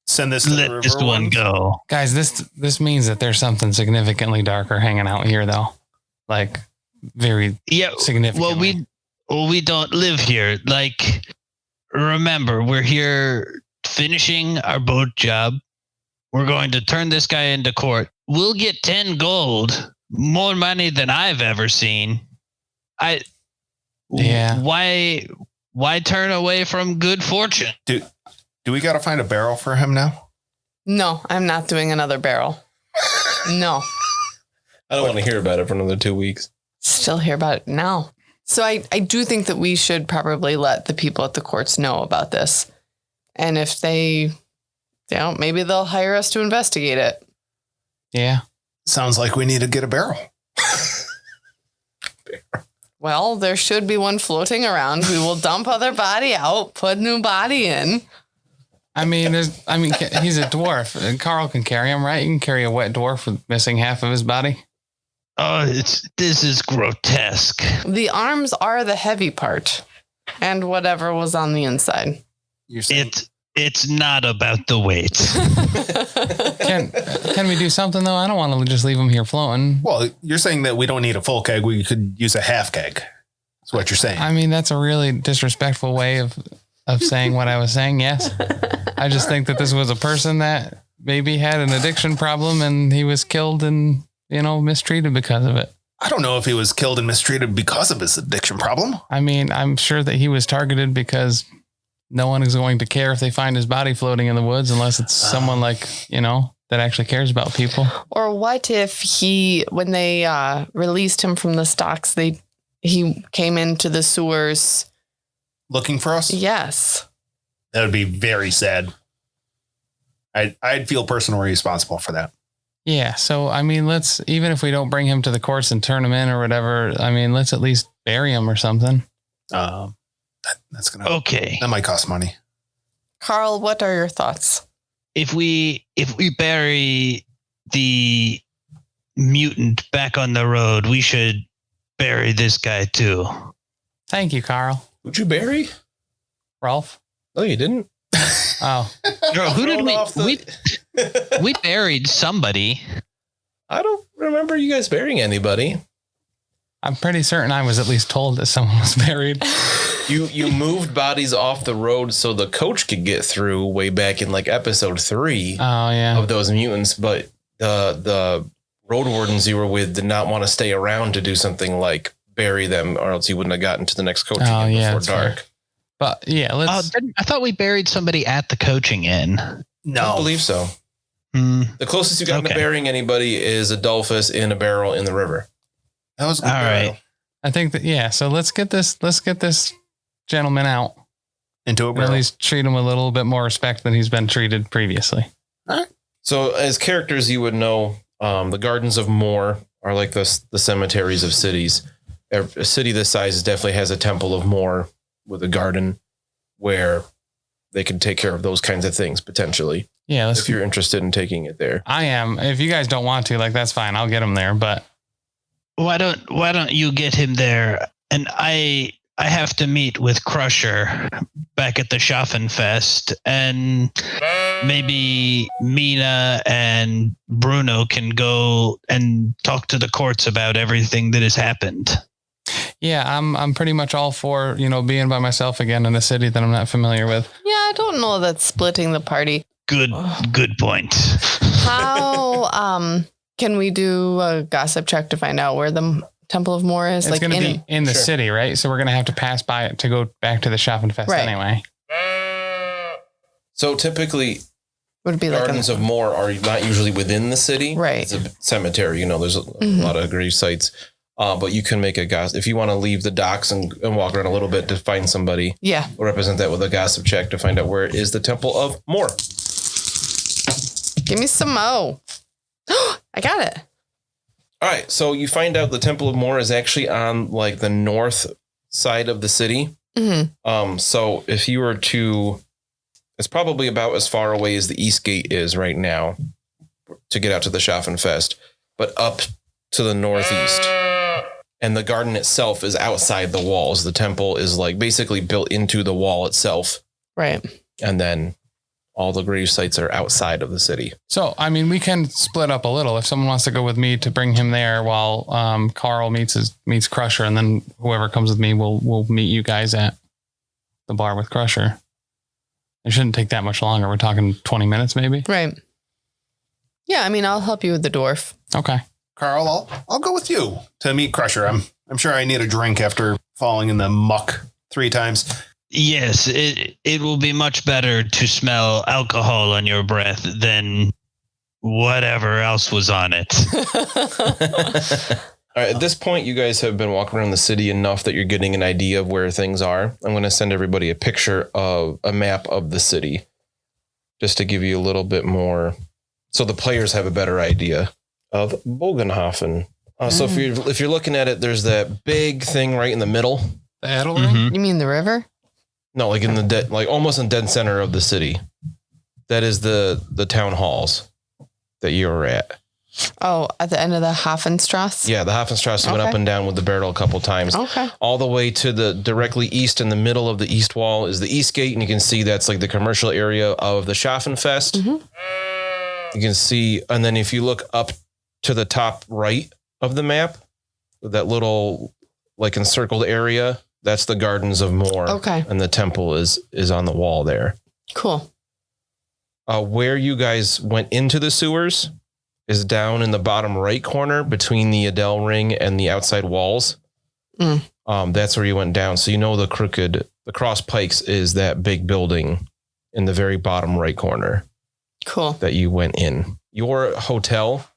Send this to the let river this one ones. go. Guys, this means that there's something significantly darker hanging out here, though. Like, very Yeah. significantly. Well, we don't live here. Like, remember, we're here finishing our boat job. We're going to turn this guy into court. We'll get 10 gold, more money than I've ever seen. Yeah. Why turn away from good fortune? Do we got to find a barrel for him now? No, I'm not doing another barrel. No. I don't want to hear about it for another 2 weeks. Still hear about it now. So I do think that we should probably let the people at the courts know about this. And if they don't, maybe they'll hire us to investigate it. Yeah. Sounds like we need to get a barrel. Well, there should be one floating around. We will dump other body out, put new body in. I mean, he's a dwarf. And Carl can carry him, right? You can carry a wet dwarf with missing half of his body. Oh, this is grotesque. The arms are the heavy part, and whatever was on the inside. You're saying It's not about the weight. Can we do something though? I don't want to just leave him here floating. well, you're saying that we don't need a full keg. We could use a half keg. That's what you're saying. I mean, that's a really disrespectful way of saying what I was saying. Yes. I just think that this was a person that maybe had an addiction problem and he was killed and, mistreated because of it. I don't know if he was killed and mistreated because of his addiction problem. I mean, I'm sure that he was targeted because no one is going to care if they find his body floating in the woods unless it's someone that actually cares about people. Or what if when they released him from the stocks, he came into the sewers Looking for us? Yes. That would be very sad. I'd feel personally responsible for that. Yeah. So, I mean, even if we don't bring him to the courts and turn him in or whatever, I mean, let's at least bury him or something. That's going to, Okay. that might cost money. Carl, what are your thoughts? If we bury the mutant back on the road, we should bury this guy too. Thank you, Carl. Would you bury? Ralph? No, you didn't. Oh, Girl, who did we we buried somebody. I don't remember you guys burying anybody. I'm pretty certain I was at least told that someone was buried. You moved bodies off the road so the coach could get through way back in like episode 3 Oh, yeah. of those mutants, but the road wardens you were with did not want to stay around to do something like bury them, or else you wouldn't have gotten to the next coaching Oh, inn yeah, before that's dark. fair. But yeah, let's. I thought we buried somebody at the coaching inn. I don't believe so. Hmm. The closest you got to Okay. burying anybody is a dolphus in a barrel in the river. That was a good All burial. right. I think that so let's get this gentleman out Into a and barrel. at least treat him with a little bit more respect than he's been treated previously. So as characters, you would know the Gardens of Moor are like the cemeteries of cities. A city this size definitely has a Temple of Moor with a garden where they can take care of those kinds of things potentially. Yeah, If you're interested in taking it there. I am. If you guys don't want to, that's fine. I'll get him there. But Why don't you get him there? And I have to meet with Crusher back at the Schaffenfest, and maybe Mina and Bruno can go and talk to the courts about everything that has happened. yeah, I'm pretty much all for being by myself again in a city that I'm not familiar with. Yeah, I don't know that splitting the party. Good point. How can we do a gossip check to find out where the Temple of Moor is? It's going to be in the Sure. city, right? So we're going to have to pass by it to go back to the Schaffenfest Right. anyway. So typically would it be like Gardens of Moor are not usually within the city. Right. It's a cemetery, there's a lot of grave sites. But you can make a gossip if you want to leave the docks and walk around a little bit to find somebody. Yeah. We'll represent that with a gossip check to find out where is the Temple of Moor. Give me some mo. I got it. All right, so you find out the Temple of Moor is actually on like the north side of the city. Mm-hmm. So if you were to, it's probably about as far away as the East Gate is right now to get out to the Schaffenfest, but up to the northeast. And the garden itself is outside the walls. The temple is like basically built into the wall itself. Right. And then all the grave sites are outside of the city. So, I mean, we can split up a little if someone wants to go with me to bring him there while Carl meets Crusher, and then whoever comes with me will meet you guys at the bar with Crusher. It shouldn't take that much longer. We're talking 20 minutes, maybe. Right. Yeah, I mean, I'll help you with the dwarf. Okay. Carl, I'll go with you to meet Crusher. I'm sure I need a drink after falling in the muck 3 times. Yes, it will be much better to smell alcohol on your breath than whatever else was on it. All right, at this point, you guys have been walking around the city enough that you're getting an idea of where things are. I'm going to send everybody a picture of a map of the city just to give you a little bit more, so the players have a better idea of Bogenhofen. So if you're looking at it, there's that big thing right in the middle. The Edel ring? You mean the river? No, like in the like almost in dead center of the city. That is the town halls that you were at. Oh, at the end of the Hafenstrasse? Yeah, the Hafenstrasse went up and down with the barrel a couple times. Okay. All the way to the directly east in the middle of the east wall is the east gate, and you can see that's like the commercial area of the Schaffenfest. You can see, and then if you look up to the top right of the map, that little like encircled area, that's the Gardens of Moor. Okay. And the temple is on the wall there. Cool. Where you guys went into the sewers is down in the bottom right corner between the Adele ring and the outside walls. That's where you went down. So you know the Cross Pikes is that big building in the very bottom right corner. Cool. That you went in. Your hotel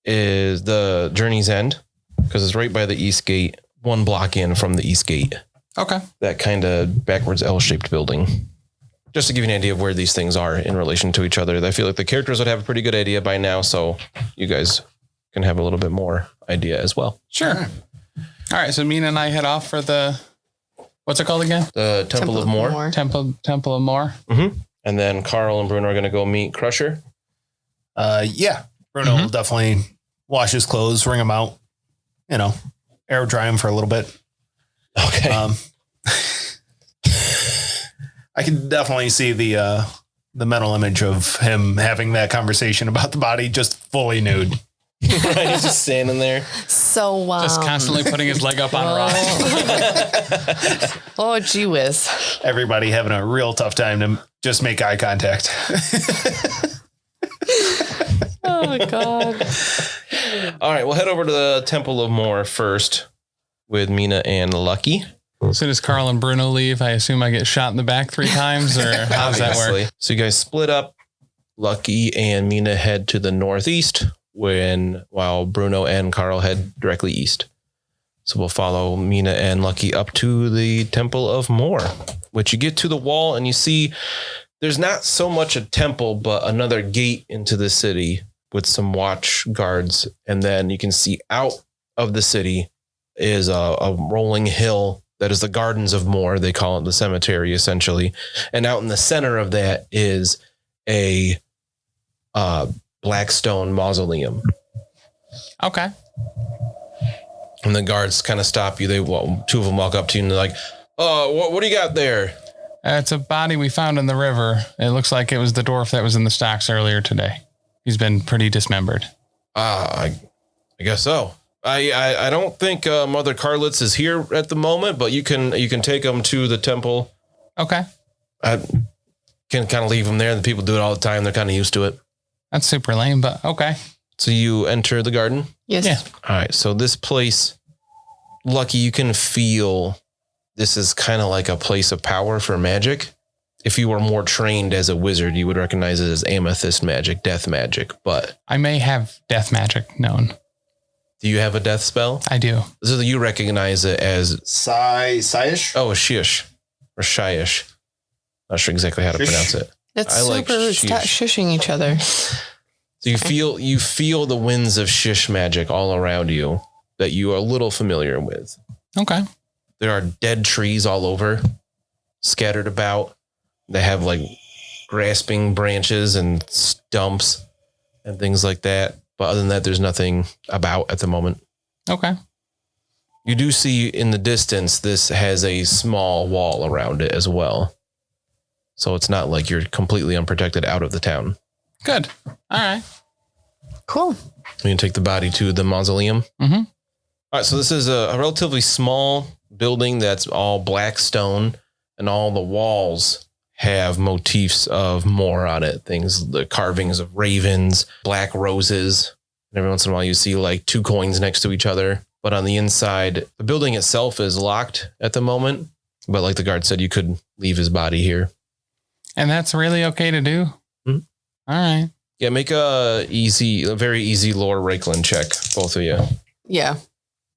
is the Journey's End because it's right by the East Gate, 1 block in from the East Gate. Okay. That kind of backwards L-shaped building. Just to give you an idea of where these things are in relation to each other. I feel like the characters would have a pretty good idea by now, so you guys can have a little bit more idea as well. Sure. All right, so Mina and I head off for the, what's it called again? The Temple of Moor. Temple of Moor. Mm-hmm. And then Carl and Bruno are going to go meet Crusher. Yeah. Bruno will definitely wash his clothes, wring them out, air dry them for a little bit. Okay. I can definitely see the mental image of him having that conversation about the body just fully nude. Right, he's just standing there. So, Just constantly putting his leg up on rocks. Oh, gee whiz. Everybody having a real tough time to just make eye contact. Oh, God. All right, we'll head over to the Temple of Moor first with Mina and Lucky. As soon as Carl and Bruno leave, I assume I get shot in the back 3 times, or how does that work? So you guys split up. Lucky and Mina head to the northeast, while Bruno and Carl head directly east. So we'll follow Mina and Lucky up to the Temple of Moor, which you get to the wall and you see there's not so much a temple, but another gate into the city with some watch guards. And then you can see out of the city is a rolling hill that is the Gardens of Moor. They call it the cemetery, essentially. And out in the center of that is a black stone mausoleum. Okay. And the guards kind of stop you. 2 of them walk up to you and they're like, "Oh, what do you got there?" It's a body we found in the river. It looks like it was the dwarf that was in the stocks earlier today. He's been pretty dismembered. I guess so. I don't think Mother Carlitz is here at the moment, but you can take him to the temple. Okay. I can kind of leave him there. The people do it all the time. They're kind of used to it. That's super lame, but okay. So you enter the garden? Yes. Yeah. All right. So this place, Lucky, you can feel this is kind of like a place of power for magic. If you were more trained as a wizard, you would recognize it as amethyst magic, death magic. But I may have death magic known. do you have a death spell? I do. So you recognize it as Saish? Oh, shish or shyish. Not sure exactly how to Shish. pronounce it. That's I super like rude. shish. Stop shushing each other. So you feel the winds of shish magic all around you that you are a little familiar with. Okay. There are dead trees all over, scattered about. They have like grasping branches and stumps and things like that. But other than that, there's nothing about at the moment. Okay. You do see in the distance, this has a small wall around it as well. So it's not like you're completely unprotected out of the town. Good. All right. Cool. You can take the body to the mausoleum. Mm-hmm. All right, so this is a relatively small building that's all black stone, and all the walls have motifs of more on it. The carvings of ravens, black roses. And every once in a while you see like 2 coins next to each other. But on the inside, the building itself is locked at the moment. But like the guard said, you could leave his body here. And that's really okay to do? Mhm. All right. Yeah, make a very easy lore Reichland check, both of you. Yeah.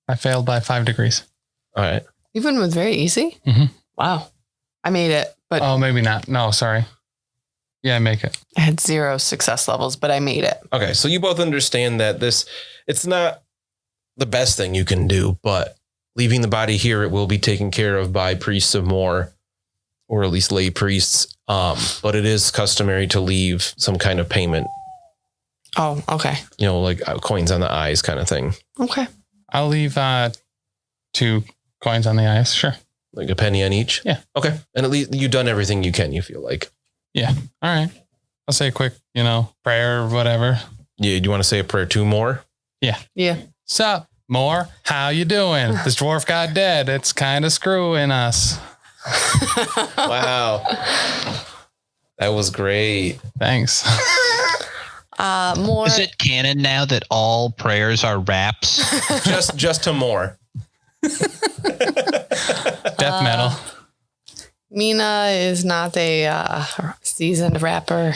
I failed by 5 degrees. All right. Even with very easy? Mhm. Wow. I made it, but Oh, maybe not. No, sorry. Yeah, I make it. I had 0 success levels, but I made it. Okay, so you both understand that it's not the best thing you can do, but leaving the body here, it will be taken care of by priests of Moor, or at least lay priests. But it is customary to leave some kind of payment. Oh, okay. Like coins on the eyes kind of thing. Okay. I'll leave 2 coins on the eyes. Sure. Like a penny on each? Yeah. Okay. And at least you've done everything you can, you feel like. Yeah. All right. I'll say a quick, prayer or whatever. Yeah. Do you want to say a prayer to Moor? Yeah. Yeah. Sup, Moor? How you doing? This dwarf got dead. It's kind of screwing us. Wow. That was great. Thanks. More. Is it canon now that all prayers are raps? just to Moor. Death metal. Mina is not a seasoned rapper.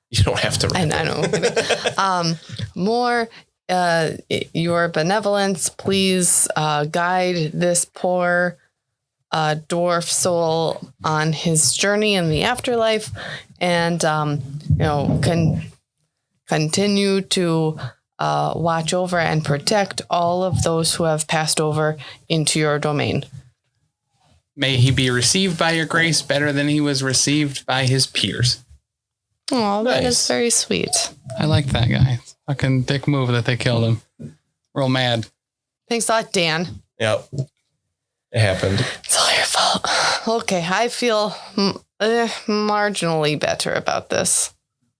You don't have to. I know. More, your benevolence, please guide this poor dwarf soul on his journey in the afterlife, and continue to watch over and protect all of those who have passed over into your domain. May he be received by your grace better than he was received by his peers. Oh, that Nice. is very sweet. I like that guy. Fucking dick move that they killed him. Real mad. Thanks a lot, Dan. Yep. It happened. It's all your fault. Okay, I feel marginally better about this.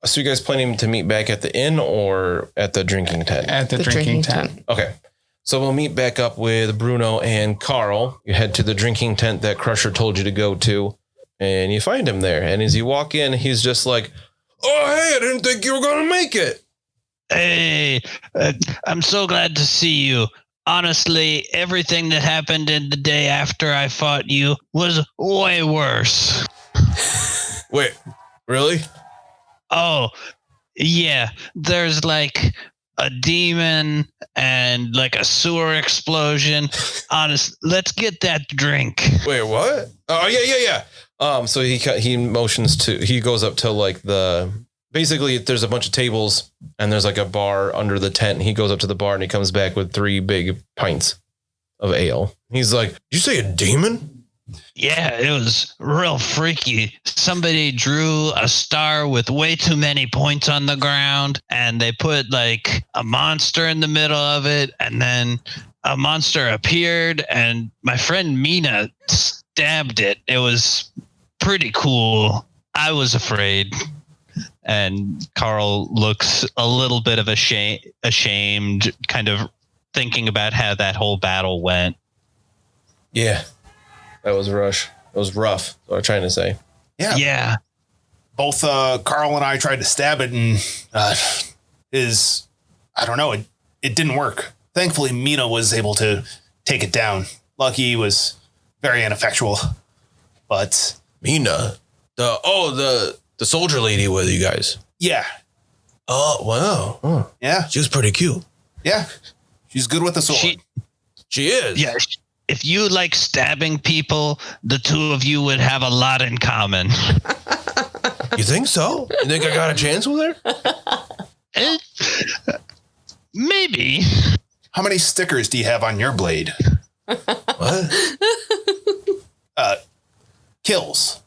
So you guys planning to meet back at the inn or at the drinking tent? At the drinking tent. Okay. So we'll meet back up with Bruno and Carl. You head to the drinking tent that Crusher told you to go to, and you find him there. And as you walk in, he's just like, "Oh, hey, I didn't think you were going to make it." Hey, I'm so glad to see you. Honestly, everything that happened in the day after I fought you was way worse. Wait, really? Oh, yeah. There's like a demon and like a sewer explosion. Honest, let's get that drink. Wait, what? Oh, yeah. So he motions to, he goes up to like basically there's a bunch of tables and there's like a bar under the tent. And he goes up to the bar and he comes back with 3 big pints of ale. He's like, "Did you say a demon?" Yeah, it was real freaky. Somebody drew a star with way too many points on the ground, and they put like a monster in the middle of it, and then a monster appeared, and my friend Mina stabbed it. It was pretty cool. I was afraid. And Carl looks a little bit of ashamed, kind of thinking about how that whole battle went. Yeah. That was rough. What I'm trying to say. Yeah. Both Carl and I tried to stab it, and I don't know, it didn't work. Thankfully, Mina was able to take it down. Lucky he was very ineffectual. But Mina, the soldier lady with you guys. yeah, Oh, wow. Oh, yeah, she was pretty cute. yeah. She's good with the sword. She is. Yeah. If you like stabbing people, the two of you would have a lot in common. You think so? You think I got a chance with her? Maybe. How many stickers do you have on your blade? What? Kills.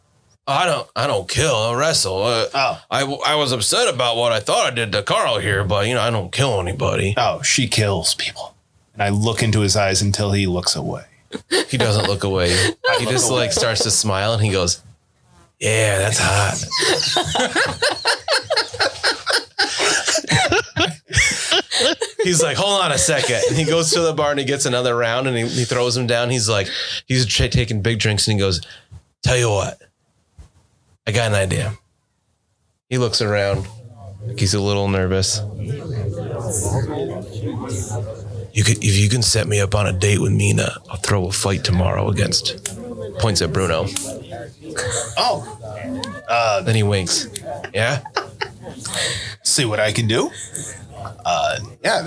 I don't kill. I wrestle. I was upset about what I thought I did to Carl here, but I don't kill anybody. Oh, she kills people. And I look into his eyes until he looks away. He doesn't look away. He just like starts to smile and he goes, "Yeah, that's hot." He's like, "Hold on a second." And he goes to the bar and he gets another round and he throws him down. He's like, he's taking big drinks and he goes, "Tell you what, I got an idea." He looks around. Like he's a little nervous. If you can set me up on a date with Mina, I'll throw a fight tomorrow against. Points at Bruno. Oh. Then he winks. Yeah? See what I can do? Yeah,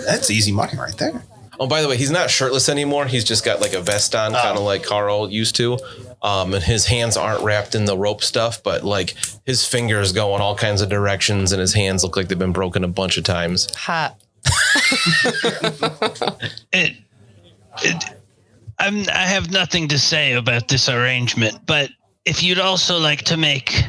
that's easy money right there. Oh, by the way, he's not shirtless anymore. He's just got like a vest on, kind of like Carl used to. And his hands aren't wrapped in the rope stuff, but like his fingers go in all kinds of directions and his hands look like they've been broken a bunch of times. Hot. I have nothing to say about this arrangement, but if you'd also like to make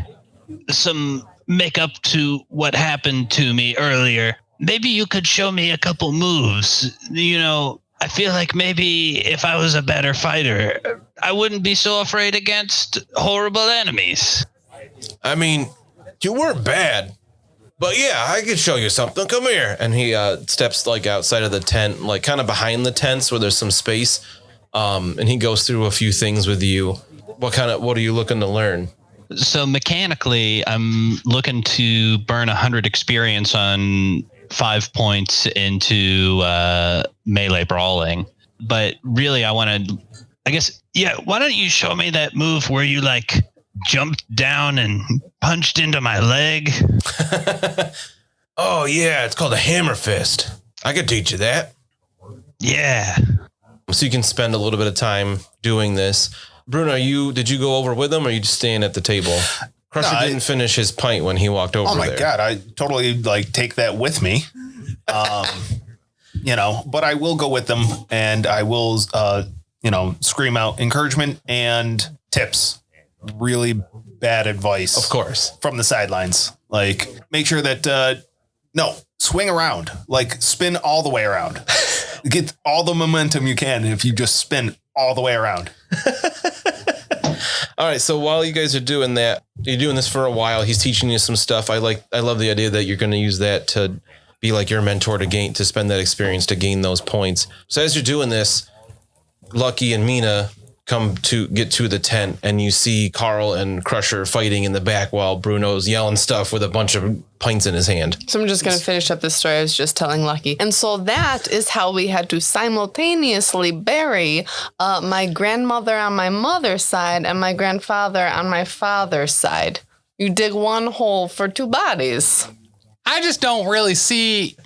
up to what happened to me earlier, maybe you could show me a couple moves. You know, I feel like maybe if I was a better fighter, I wouldn't be so afraid against horrible enemies. I mean, you weren't bad. But yeah, I could show you something. Come here. And he steps like outside of the tent, like kind of behind the tents where there's some space. And he goes through a few things with you. What are you looking to learn? So mechanically, I'm looking to burn 100 experience on 5 points into melee brawling. But really, I want to, I guess, yeah, why don't you show me that move where you like jumped down and punched into my leg? Oh, yeah, it's called a hammer fist. I could teach you that. Yeah. So you can spend a little bit of time doing this. Bruno, did you go over with him or are you just staying at the table? Crusher didn't finish his pint when he walked over there. Oh my God, I totally like take that with me. You know, but I will go with them and I will, scream out encouragement and tips. Really bad advice. Of course. From the sidelines. Like, make sure that, swing around. Like, spin all the way around. Get all the momentum you can if you just spin all the way around. All right, so while you guys are doing that, you're doing this for a while. He's teaching you some stuff. I love the idea that you're going to use that to be like your mentor to spend that experience to gain those points. So as you're doing this, Lucky and Mina come to get to the tent and you see Carl and Crusher fighting in the back while Bruno's yelling stuff with a bunch of pints in his hand. So I'm just going to finish up this story I was just telling Lucky. And so that is how we had to simultaneously bury my grandmother on my mother's side and my grandfather on my father's side. You dig one hole for two bodies. I just don't really see,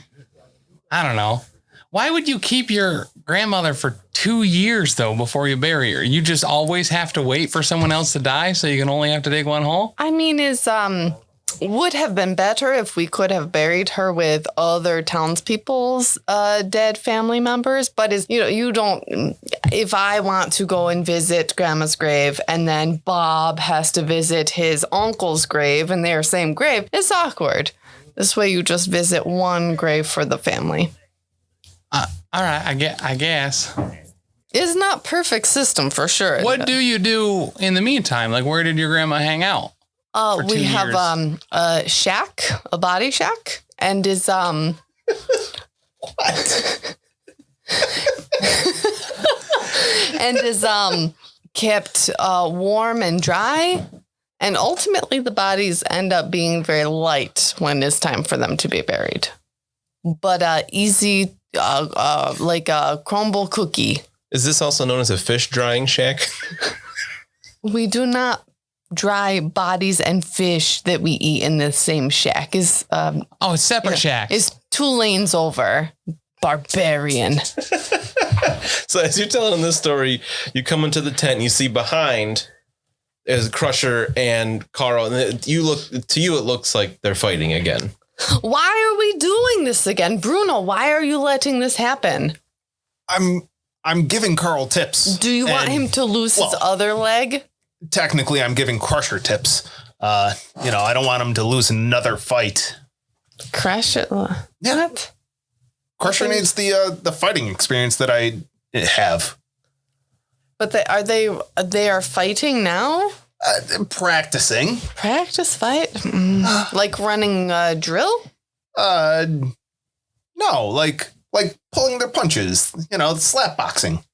I don't know. Why would you keep your grandmother for 2 years, though, before you bury her? You just always have to wait for someone else to die, so you can only have to dig one hole? I mean, would have been better if we could have buried her with other townspeople's dead family members. But you don't. If I want to go and visit Grandma's grave, and then Bob has to visit his uncle's grave, and they're same grave, it's awkward. This way, you just visit one grave for the family. All right, I guess. It's not perfect system for sure. What do you do in the meantime? Like, where did your grandma hang out? We have a shack, a body shack, and is What? and is kept warm and dry, and ultimately the bodies end up being very light when it's time for them to be buried. But easy. Like a crumble cookie. Is this also known as a fish drying shack? We do not dry bodies and fish that we eat in the same shack. It's separate shacks. It's 2 lanes over. Barbarian. So as you're telling this story, you come into the tent and you see behind is Crusher and Carl, and it looks like they're fighting again. Why are we doing this again? Bruno, why are you letting this happen? I'm giving Carl tips. Do you want him to lose his other leg? Technically, I'm giving Crusher tips. I don't want him to lose another fight. Crush it? Yeah. What? Crusher needs the fighting experience that I have. But they are fighting now? Practicing. Practice fight? Like running a drill? No, like pulling their punches, slap boxing.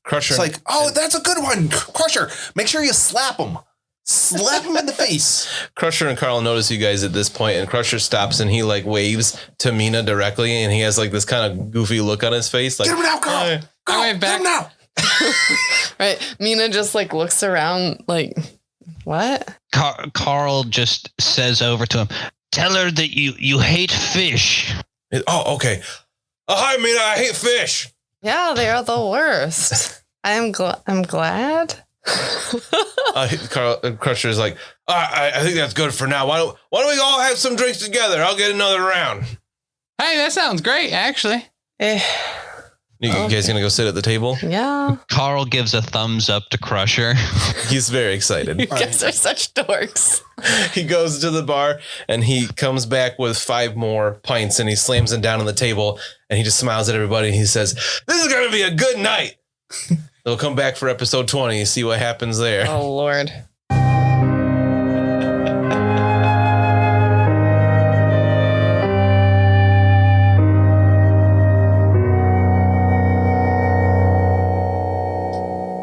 Crusher. It's like, that's a good one. Crusher, make sure you slap him. Slap him in the face. Crusher and Carl notice you guys at this point, and Crusher stops and he like waves to Mina directly, and he has like this kind of goofy look on his face. Like, get him now, Carl. Carl, wave back. Get him now. Right. Mina just like looks around like, what? Carl just says over to him, tell her that you hate fish. Oh, okay. Hi, Mina. I hate fish. Yeah, they are the worst. I'm glad. Crusher is like, I think that's good for now. Why don't we all have some drinks together? I'll get another round. Hey, that sounds great, actually. You guys gonna go sit at the table? Yeah. Carl gives a thumbs up to Crusher. He's very excited. You guys are such dorks. He goes to the bar and he comes back with 5 more pints and he slams them down on the table and he just smiles at everybody and he says, "This is gonna be a good night." They'll come back for episode 20, see what happens there. Oh, Lord.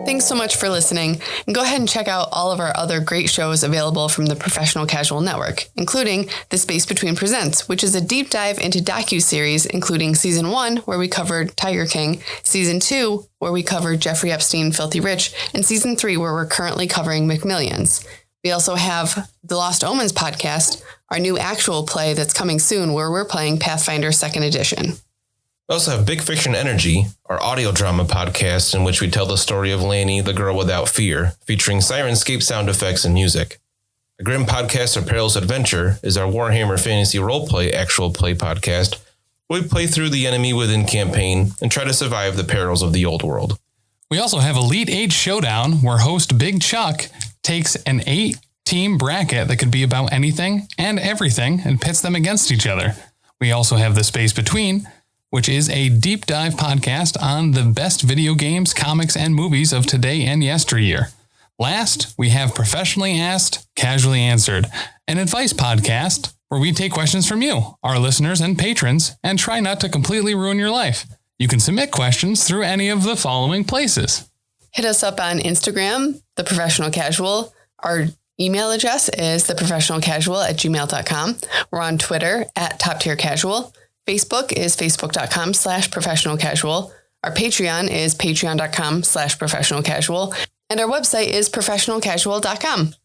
Thanks so much for listening, and go ahead and check out all of our other great shows available from the Professional Casual Network, including The Space Between Presents, which is a deep dive into docu-series, including Season 1, where we covered Tiger King, Season 2, where we covered Jeffrey Epstein, Filthy Rich, and Season 3, where we're currently covering McMillions. We also have the Lost Omens podcast, our new actual play that's coming soon, where we're playing Pathfinder 2nd Edition. We also have Big Fiction Energy, our audio drama podcast in which we tell the story of Lanny, the girl without fear, featuring Sirenscape sound effects and music. A Grim Podcast of Peril's Adventure is our Warhammer Fantasy Roleplay actual play podcast, where we play through the Enemy Within campaign and try to survive the perils of the old world. We also have Elite 8 Showdown, where host Big Chuck takes an 8-team bracket that could be about anything and everything and pits them against each other. We also have The Space Between, which is a deep dive podcast on the best video games, comics, and movies of today and yesteryear. Last, we have Professionally Asked, Casually Answered, an advice podcast where we take questions from you, our listeners and patrons, and try not to completely ruin your life. You can submit questions through any of the following places. Hit us up on Instagram, The Professional Casual. Our email address is theprofessionalcasual@gmail.com. We're on Twitter @TopTierCasual. Facebook is facebook.com/professionalcasual. Our Patreon is patreon.com/professionalcasual. And our website is professionalcasual.com.